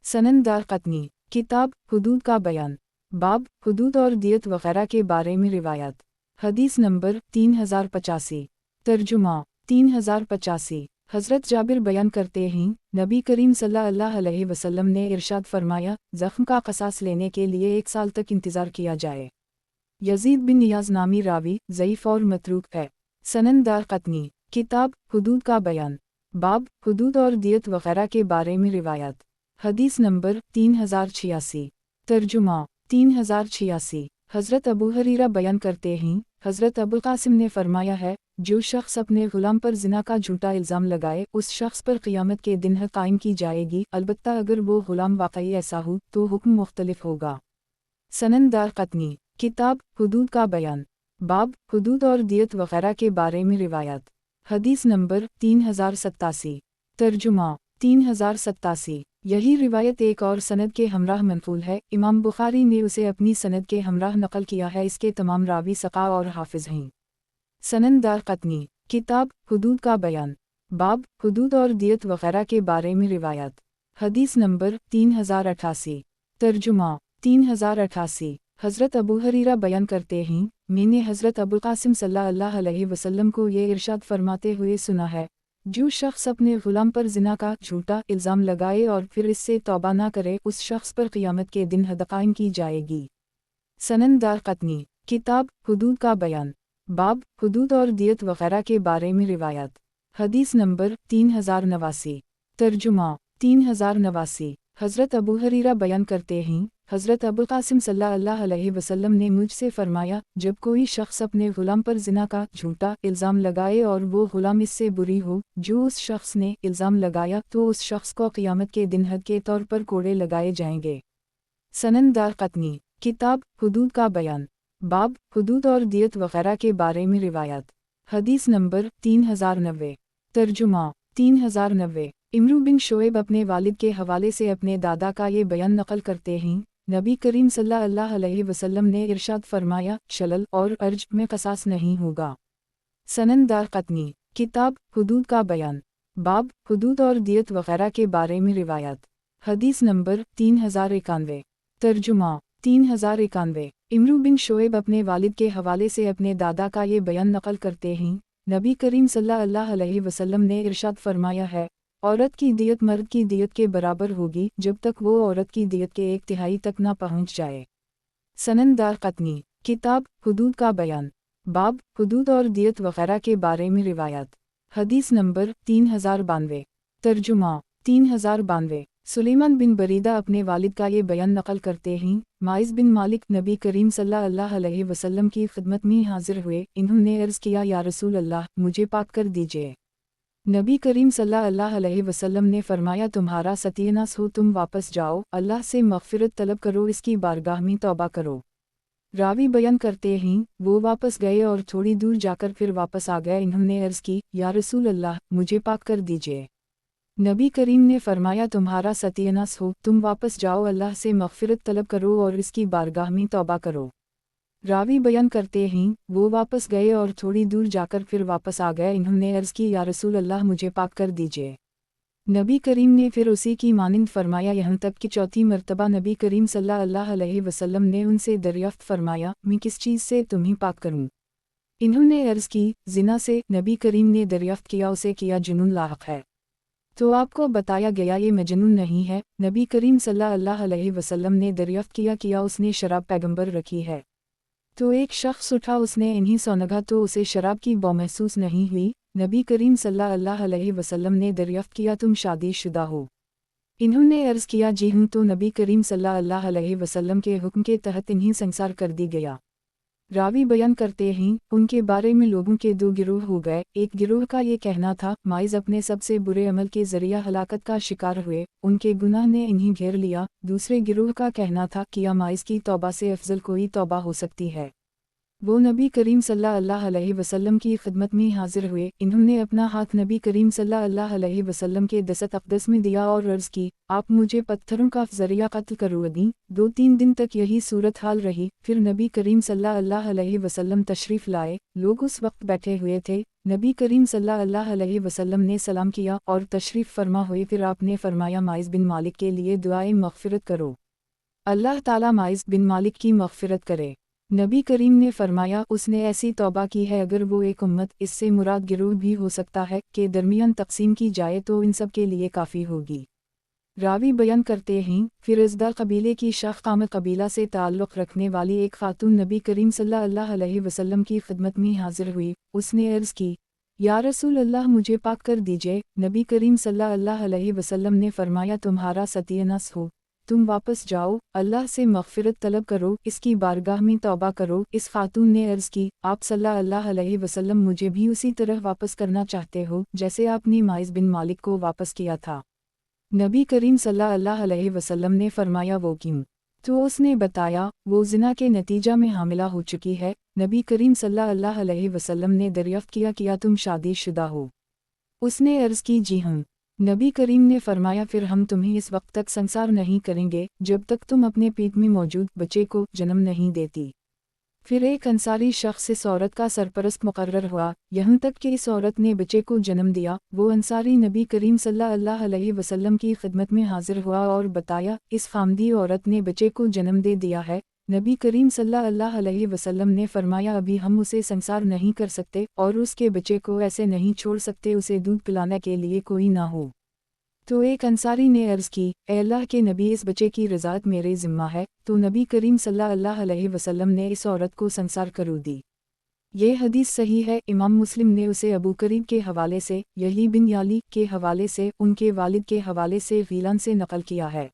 سنن دارقطنی کتاب حدود کا بیان، باب حدود اور دیت وغیرہ کے بارے میں روایت۔ حدیث نمبر 3085 ترجمہ 3085 حضرت جابر بیان کرتے ہیں نبی کریم صلی اللہ علیہ وسلم نے ارشاد فرمایا زخم کا قصاص لینے کے لیے 1 سال تک انتظار کیا جائے۔ یزید بن نیاز نامی راوی ضعیف اور متروک ہے۔ سنن دارقطنی کتاب حدود کا بیان، باب حدود اور دیت وغیرہ کے بارے میں روایت۔ حدیث نمبر 3086 ترجمہ 3086 حضرت ابو ہریرہ بیان کرتے ہیں حضرت ابوالقاسم نے فرمایا ہے جو شخص اپنے غلام پر زنا کا جھوٹا الزام لگائے اس شخص پر قیامت کے دن حد قائم کی جائے گی، البتہ اگر وہ غلام واقعی ایسا ہو تو حکم مختلف ہوگا۔ سنن دارقطنی کتاب حدود کا بیان، باب حدود اور دیت وغیرہ کے بارے میں روایت۔ حدیث نمبر 3087 ترجمہ 3087 یہی روایت ایک اور سند کے ہمراہ منقول ہے۔ امام بخاری نے اسے اپنی سند کے ہمراہ نقل کیا ہے، اس کے تمام راوی ثقہ اور حافظ ہیں۔ سنن دارقطنی کتاب حدود کا بیان، باب حدود اور دیت وغیرہ کے بارے میں روایت۔ حدیث نمبر 3088 ترجمہ 3088 حضرت ابو ہریرہ بیان کرتے ہیں میں نے حضرت ابوالقاسم صلی اللہ علیہ وسلم کو یہ ارشاد فرماتے ہوئے سنا ہے جو شخص اپنے غلام پر زنا کا جھوٹا الزام لگائے اور پھر اس سے توبہ نہ کرے اس شخص پر قیامت کے دن حد قائم کی جائے گی۔ سنن دارقطنی کتاب حدود کا بیان، باب حدود اور دیت وغیرہ کے بارے میں روایت۔ حدیث نمبر 3089 ترجمہ 3089 حضرت ابو ہریرہ بیان کرتے ہیں حضرت ابوالقاسم صلی اللہ علیہ وسلم نے مجھ سے فرمایا جب کوئی شخص اپنے غلام پر زنا کا جھوٹا الزام لگائے اور وہ غلام اس سے بری ہو جو اس شخص نے الزام لگایا تو اس شخص کو قیامت کے دن حد کے طور پر کوڑے لگائے جائیں گے۔ سنن دارقطنی کتاب حدود کا بیان، باب حدود اور دیت وغیرہ کے بارے میں روایت۔ حدیث نمبر 3090 ترجمہ 3090 عمرو بن شعیب اپنے والد کے حوالے سے اپنے دادا کا یہ بیان نقل کرتے ہیں نبی کریم صلی اللہ علیہ وسلم نے ارشاد فرمایا شلل اور ارج میں قصاص نہیں ہوگا۔ سنن دارقطنی کتاب حدود کا بیان، باب حدود اور دیت وغیرہ کے بارے میں روایت۔ حدیث نمبر 3091 ترجمہ 3091 عمرو بن شعیب اپنے والد کے حوالے سے اپنے دادا کا یہ بیان نقل کرتے ہیں نبی کریم صلی اللہ علیہ وسلم نے ارشاد فرمایا ہے عورت کی دیت مرد کی دیت کے برابر ہوگی جب تک وہ عورت کی دیت کے 1/3 تک نہ پہنچ جائے۔ سنن دارقطنی کتاب حدود کا بیان، باب حدود اور دیت وغیرہ کے بارے میں روایت۔ حدیث نمبر 3092 ترجمہ 3092 سلیمان بن بریدہ اپنے والد کا یہ بیان نقل کرتے ہیں ماعز بن مالک نبی کریم صلی اللہ علیہ وسلم کی خدمت میں حاضر ہوئے، انہوں نے عرض کیا یا رسول اللہ مجھے پاک کر دیجئے۔ نبی کریم صلی اللہ علیہ وسلم نے فرمایا تمہارا ستیاناس ہو تم واپس جاؤ، اللہ سے مغفرت طلب کرو، اس کی بارگاہ میں توبہ کرو۔ راوی بیان کرتے ہیں وہ واپس گئے اور تھوڑی دور جا کر پھر واپس آ گئے، انہوں نے عرض کی یا رسول اللہ مجھے پاک کر دیجئے۔ नबी करीम ने फरमाया तुम्हारा सत्यानाश हो, तुम वापस जाओ, अल्लाह से मग़फ़िरत तलब करो और इसकी बारगाह में तौबा करो। रावी बयान करते हैं वो वापस गए और थोड़ी दूर जाकर फिर वापस आ गए। इन्होंने अर्ज़ की या रसूल अल्लाह मुझे पाक कर दीजिए। नबी करीम ने फिर उसी की मानिंद फरमाया, यहाँ तक कि चौथी मरतबा नबी करीम सल्लल्लाहु अलैहि वसल्लम ने उनसे दरियाफ्त फरमाया मैं किस चीज़ से तुम्हें पाक करूँ। इन्होंने अर्ज़ की ज़िना से। नबी करीम ने दरियाफ्त किया उसे किया जुनून लाहक है, तो आपको बताया गया ये मजनून नहीं है। नबी करीम सल्लल्लाहु अलैहि वसल्लम ने दरियाफ्त किया उसने शराब पैगंबर रखी है। तो एक शख्स उठा, उसने इन्हीं सोनगा तो उसे शराब की बौ महसूस नहीं हुई। नबी करीम सल्लल्लाहु अलैहि वसल्लम ने दरियाफ्त किया तुम शादीशुदा हो। इन्होंने अर्ज़ किया जी हूँ, तो नबी करीम सल्लल्लाहु अलैहि वसल्लम के हुक्म के तहत इन्हीं संसार कर दी गया। रावी बयान करते हैं उनके बारे में लोगों के दो गिरोह हो गए। एक गिरोह का ये कहना था माइज़ अपने सबसे बुरे अमल के ज़रिया हलाकत का शिकार हुए, उनके गुनाह ने इन्हीं घेर लिया। दूसरे गिरोह का कहना था कि माइज़ की तौबा से अफजल कोई तौबा हो सकती है। वो नबी करीम सल्लल्लाहु अलैहि वसल्लम की खिदमत में हाजिर हुए। इन्होंने अपना हाथ नबी करीम सल्लल्लाहु अलैहि वसल्लम के दस्त अक़दस में दिया और अर्ज़ की आप मुझे पत्थरों का ज़रिया कत्ल करवा दी। 2-3 दिन तक यही सूरत हाल रही। फिर नबी करीम सल्लल्लाहु अलैहि वसल्लम तशरीफ़ लाए। लोग उस वक्त बैठे हुए थे। नबी करीम सल्लल्लाहु अलैहि वसल्लम ने सलाम किया और तशरीफ़ फरमा हुए। फिर आपने फरमाया माइज़ बिन मालिक के लिए दुआए मग़फ़िरत करो, अल्लाह ताला माइज़ बिन मालिक की मग़फ़िरत करे। नबी करीम ने फरमाया उसने ऐसी तौबा की है अगर वो एक उम्मत, इससे मुराद गिरोह भी हो सकता है, के दरमियान तकसीम की जाए तो इन सब के लिए काफ़ी होगी। रावी बयान करते हैं फिर अज़दा कबीले की शाख कामत कबीला से ताल्लुक़ रखने वाली एक खातून नबी करीम सल्लल्लाहु अलैहि वसल्लम की खिदमत में हाजिर हुई। उसने अर्ज़ की या रसूल अल्लाह मुझे पाक कर दीजिए। नबी करीम सल्लल्लाहु अलैहि वसल्लम ने फरमाया तुम्हारा सत्यानाश हो, तुम वापस जाओ, अल्लाह से मग़फ़िरत तलब करो, इसकी बारगाह में तौबा करो। इस खातून ने अर्ज़ की आप सल्लल्लाहु अलैहि वसल्लम मुझे भी उसी तरह वापस करना चाहते हो जैसे आपने माइज़ बिन मालिक को वापस किया था। नबी करीम सल्लल्लाहु अलैहि वसल्लम ने फरमाया वो क्यों? तो उसने बताया वो ज़िना के नतीजा में हामिला हो चुकी है। नबी करीम सल्लल्लाहु अलैहि वसल्लम ने दरियाफ्त किया तुम शादीशुदा हो? उसने अर्ज़ की जी हूँ। नबी करीम ने फरमाया फिर हम तुम्हें इस वक्त तक संसार नहीं करेंगे जब तक तुम अपने पेट में मौजूद बच्चे को जन्म नहीं देती। फिर एक अंसारी शख्स इस औरत का सरपरस्त मुकर्रर हुआ, यहाँ तक कि इस औरत ने बच्चे को जन्म दिया। वो अंसारी नबी करीम सल्लल्लाहु अलैहि वसल्लम की खिदमत में हाजिर हुआ और बताया इस फामदी औरत ने बच्चे को जन्म दे दिया है। नबी करीम सल्लल्लाहु अलैहि वसल्लम ने फरमाया अभी हम उसे संसार नहीं कर सकते और उसके बच्चे को ऐसे नहीं छोड़ सकते उसे दूध पिलाने के लिए कोई ना हो। तो एक अंसारी ने अर्ज़ की ए अल्लाह के नबी इस बच्चे की रज़ात मेरे ज़िम्मा है। तो नबी करीम सल्लल्लाहु अलैहि वसल्लम ने इस औरत को संसार करू दी। ये हदीस सही है। इमाम मुस्लिम ने उसे अबू करीब के हवाले से, यही बिन याली के हवाले से, उनके वालिद के हवाले से गीलान से नकल किया है।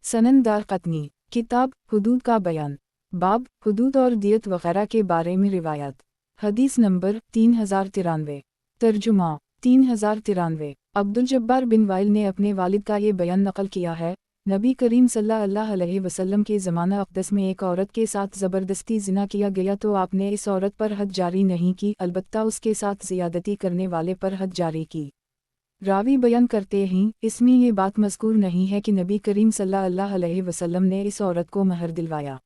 सनन दारक़ुतनी किताब हुदूद का बयान, बाब हुदूद और दियत वग़ैरह के बारे में रिवायत। हदीस नंबर 3093। तर्जुमा 3093। अब्दुल जब्बार बिन वाइल ने अपने वालिद का ये बयान नकल किया है। नबी करीम सल्लल्लाहु अलैहि वसल्लम के ज़माना अक़दस में एक औरत के साथ ज़बरदस्ती ज़िना किया गया तो आपने इस औरत पर हद जारी नहीं की, अलबत्ता उसके साथ ज़ियादती करने वाले पर हद जारी की। रावी बयान करते हैं इसमें ये बात मज़कूर नहीं है कि नबी करीम सल्लल्लाहु अलैहि वसल्लम ने इस औरत को महर दिलवाया।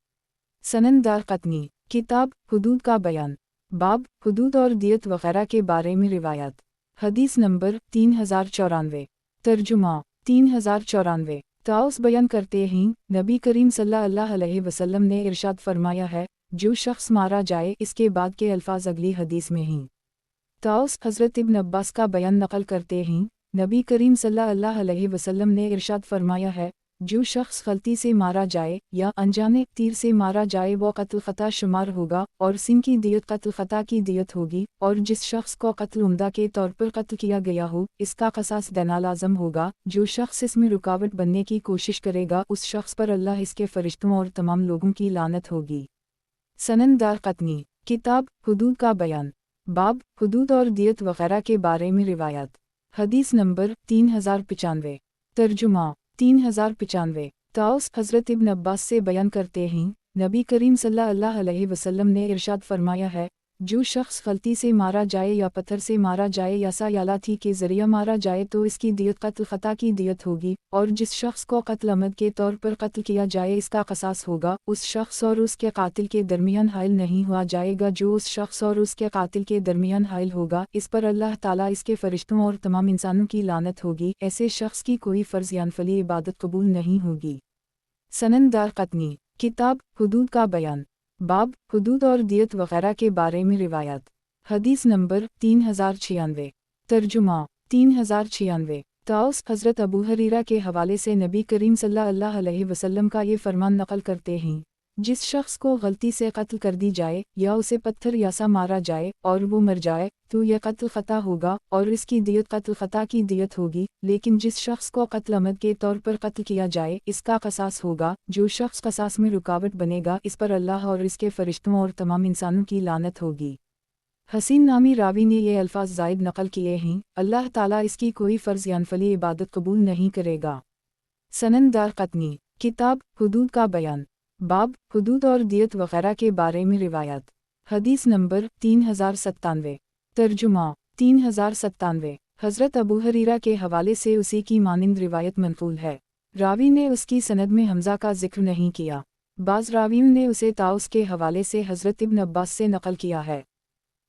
सनन दारक़ुतनी किताब हुदूद का बयान, बाब हुदूद और दियत वग़ैरह के बारे में रिवायत। हदीस नंबर 3094। तर्जुमा 3094। ताउस बयान करते हैं नबी करीम सल्लल्लाहु अलैहि वसल्लम ने इरशाद फरमाया है जो शख्स मारा जाए। इसके बाद के अल्फाज अगली हदीस में हैं। ताउस हज़रत इब्न अब्बास का बयान नकल करते हैं नबी करीम सल्लल्लाहु अलैहि वसल्लम ने इरशाद फरमाया है जो शख्स गलती से मारा जाए या अनजाने तीर से मारा जाए वो कत्ल ख़ता शुमार होगा और सिन की दियत कत्ल ख़ता की दियत होगी। और जिस शख्स को कत्ल उम्दा के तौर पर कत्ल किया गया हो इसका क़सास देना लाज़म होगा। जो शख्स इसमें रुकावट बनने की कोशिश करेगा उस शख्स पर अल्लाह इसके फरिश्तों और तमाम लोगों की लानत होगी। सनन दारक़ुतनी किताब हुदूद का बयान, बाब हुदूद और दियत वग़ैरह के बारे में रिवायत। हदीस नंबर 3095। तर्जुमा 3095। ताउस हज़रत इब्न अब्बास से बयान करते हैं नबी करीम सल्लल्लाहु अलैहि वसल्लम ने इरशाद फरमाया है जो शख्स गलती से मारा जाए या पत्थर से मारा जाए या सा या लाठी के ज़रिए मारा जाए तो इसकी दियत क़त्ल ख़ता की दियत होगी, और जिस शख्स को क़त्ल अमद के तौर पर कत्ल किया जाए इसका क़सास होगा। उस शख्स और उसके कातिल के दरमियान हाइल नहीं हुआ जाएगा जो उस शख्स और उसके कातिल के दरमियान हाइल होगा, इस पर अल्लाह ताला, इसके फरिश्तों और तमाम इंसानों की लानत होगी। ऐसे शख्स की कोई फ़र्ज़ या नफ़ली इबादत कबूल नहीं होगी। सनन दारक़ुतनी, किताब हुदूद का बयान, बाब हुदूद और दियत वग़ैरह के बारे में रिवायत। हदीस नंबर 3096। तर्जुमा 3096। ताउस हज़रत अबू हरीरा के हवाले से नबी करीम सल्लल्लाहु अलैहि वसल्लम का ये फरमान नक़ल करते हैं, जिस शख्स को गलती से कत्ल कर दी जाए या उसे पत्थर या सा मारा जाए और वो मर जाए तो यह कत्ल ख़ता होगा और इसकी दियत कत्ल ख़ता की दियत होगी, लेकिन जिस शख्स को कत्ल अमद के तौर पर कत्ल किया जाए इसका क़सास होगा। जो शख्स क़सास में रुकावट बनेगा इस पर अल्लाह और इसके फरिश्तों और तमाम इंसानों की लानत होगी। हसीन नामी रावी ने ये अल्फाज ज़ायद नक़ल किए हैं, अल्लाह ताला इसकी कोई फ़र्ज़ या नफ़ली इबादत कबूल नहीं करेगा। सनन दारक़ुतनी, किताब हुदूद का बयान, बाब हुदूद और दियत वग़ैरह के बारे में रिवायत। हदीस नंबर 3097। तर्जुमा 3097। हज़रत अबू हरीरा के हवाले से उसी की मानिंद रिवायत मनक़ूल है। रावी ने उसकी सनद में हमज़ा का ज़िक्र नहीं किया। बाज़ रावियों ने उसे ताउस के हवाले से हज़रत इब्न अब्बास से नक़ल किया है।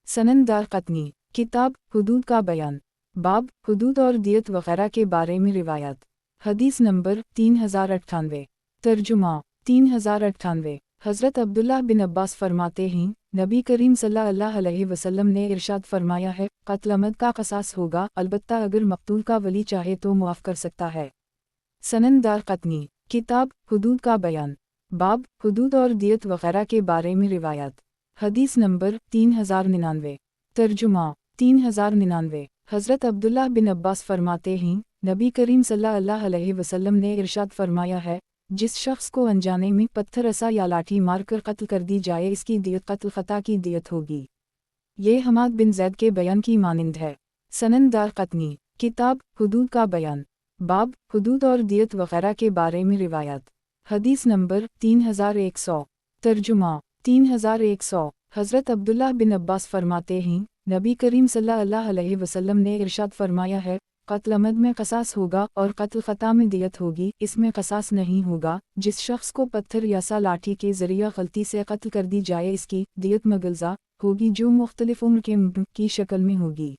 सनन दारक़ुतनी, किताब हुदूद का बयान, बाब हुदूद और दियत वग़ैरह के बारे में रिवायत। हदीस नंबर 3098। तर्जुमा 3098। हज़रत अब्दुल्लाह बिन अब्बास फरमाते हैं, नबी करीम सल्लल्लाहु अलैहि वसल्लम ने इरशाद फरमाया है, क़त्ल अमद का क़सास होगा, अलबत्ता अगर मक़तूल का वली चाहे तो मुआफ़ कर सकता है। सनन दारक़ुतनी, किताब हुदूद का बयान, बाब हुदूद और दियत वग़ैरह के बारे में रिवायत। हदीस नंबर 3099। तर्जुमा 3099। हज़रत अब्दुल्लाह बिन अब्बास फरमाते हैं, नबी करीम सल्लल्लाहु अलैहि वसल्लम ने इरशाद फरमाया है, जिस शख्स को अनजाने में पत्थर असा या लाठी मारकर कत्ल कर दी जाए इसकी दियत कत्ल ख़ता की दियत होगी। ये हमाद बिन ज़ैद के बयान की मानिंद है। सनन दारक़ुतनी, किताब हुदूद का बयान, बाब हुदूद और दियत वग़ैरह के बारे में रिवायत। हदीस नंबर 3100। तर्जुमा 3100। हज़रत अब्दुल्लाह बिन अब्बास फरमाते हैं, नबी करीम सल्लल्लाहु अलैहि वसल्लम ने इरशाद फरमाया है, क़त्ल अमद में क़सास होगा और क़त्ल ख़ता में दियत होगी, इसमें क़सास नहीं होगा। जिस शख्स को पत्थर या सा लाठी के ज़रिए गलती से कत्ल कर दी जाए इसकी दियत मग़ज़ा होगी जो मुख्तलिफ़ उम्र के की शक्ल में होगी।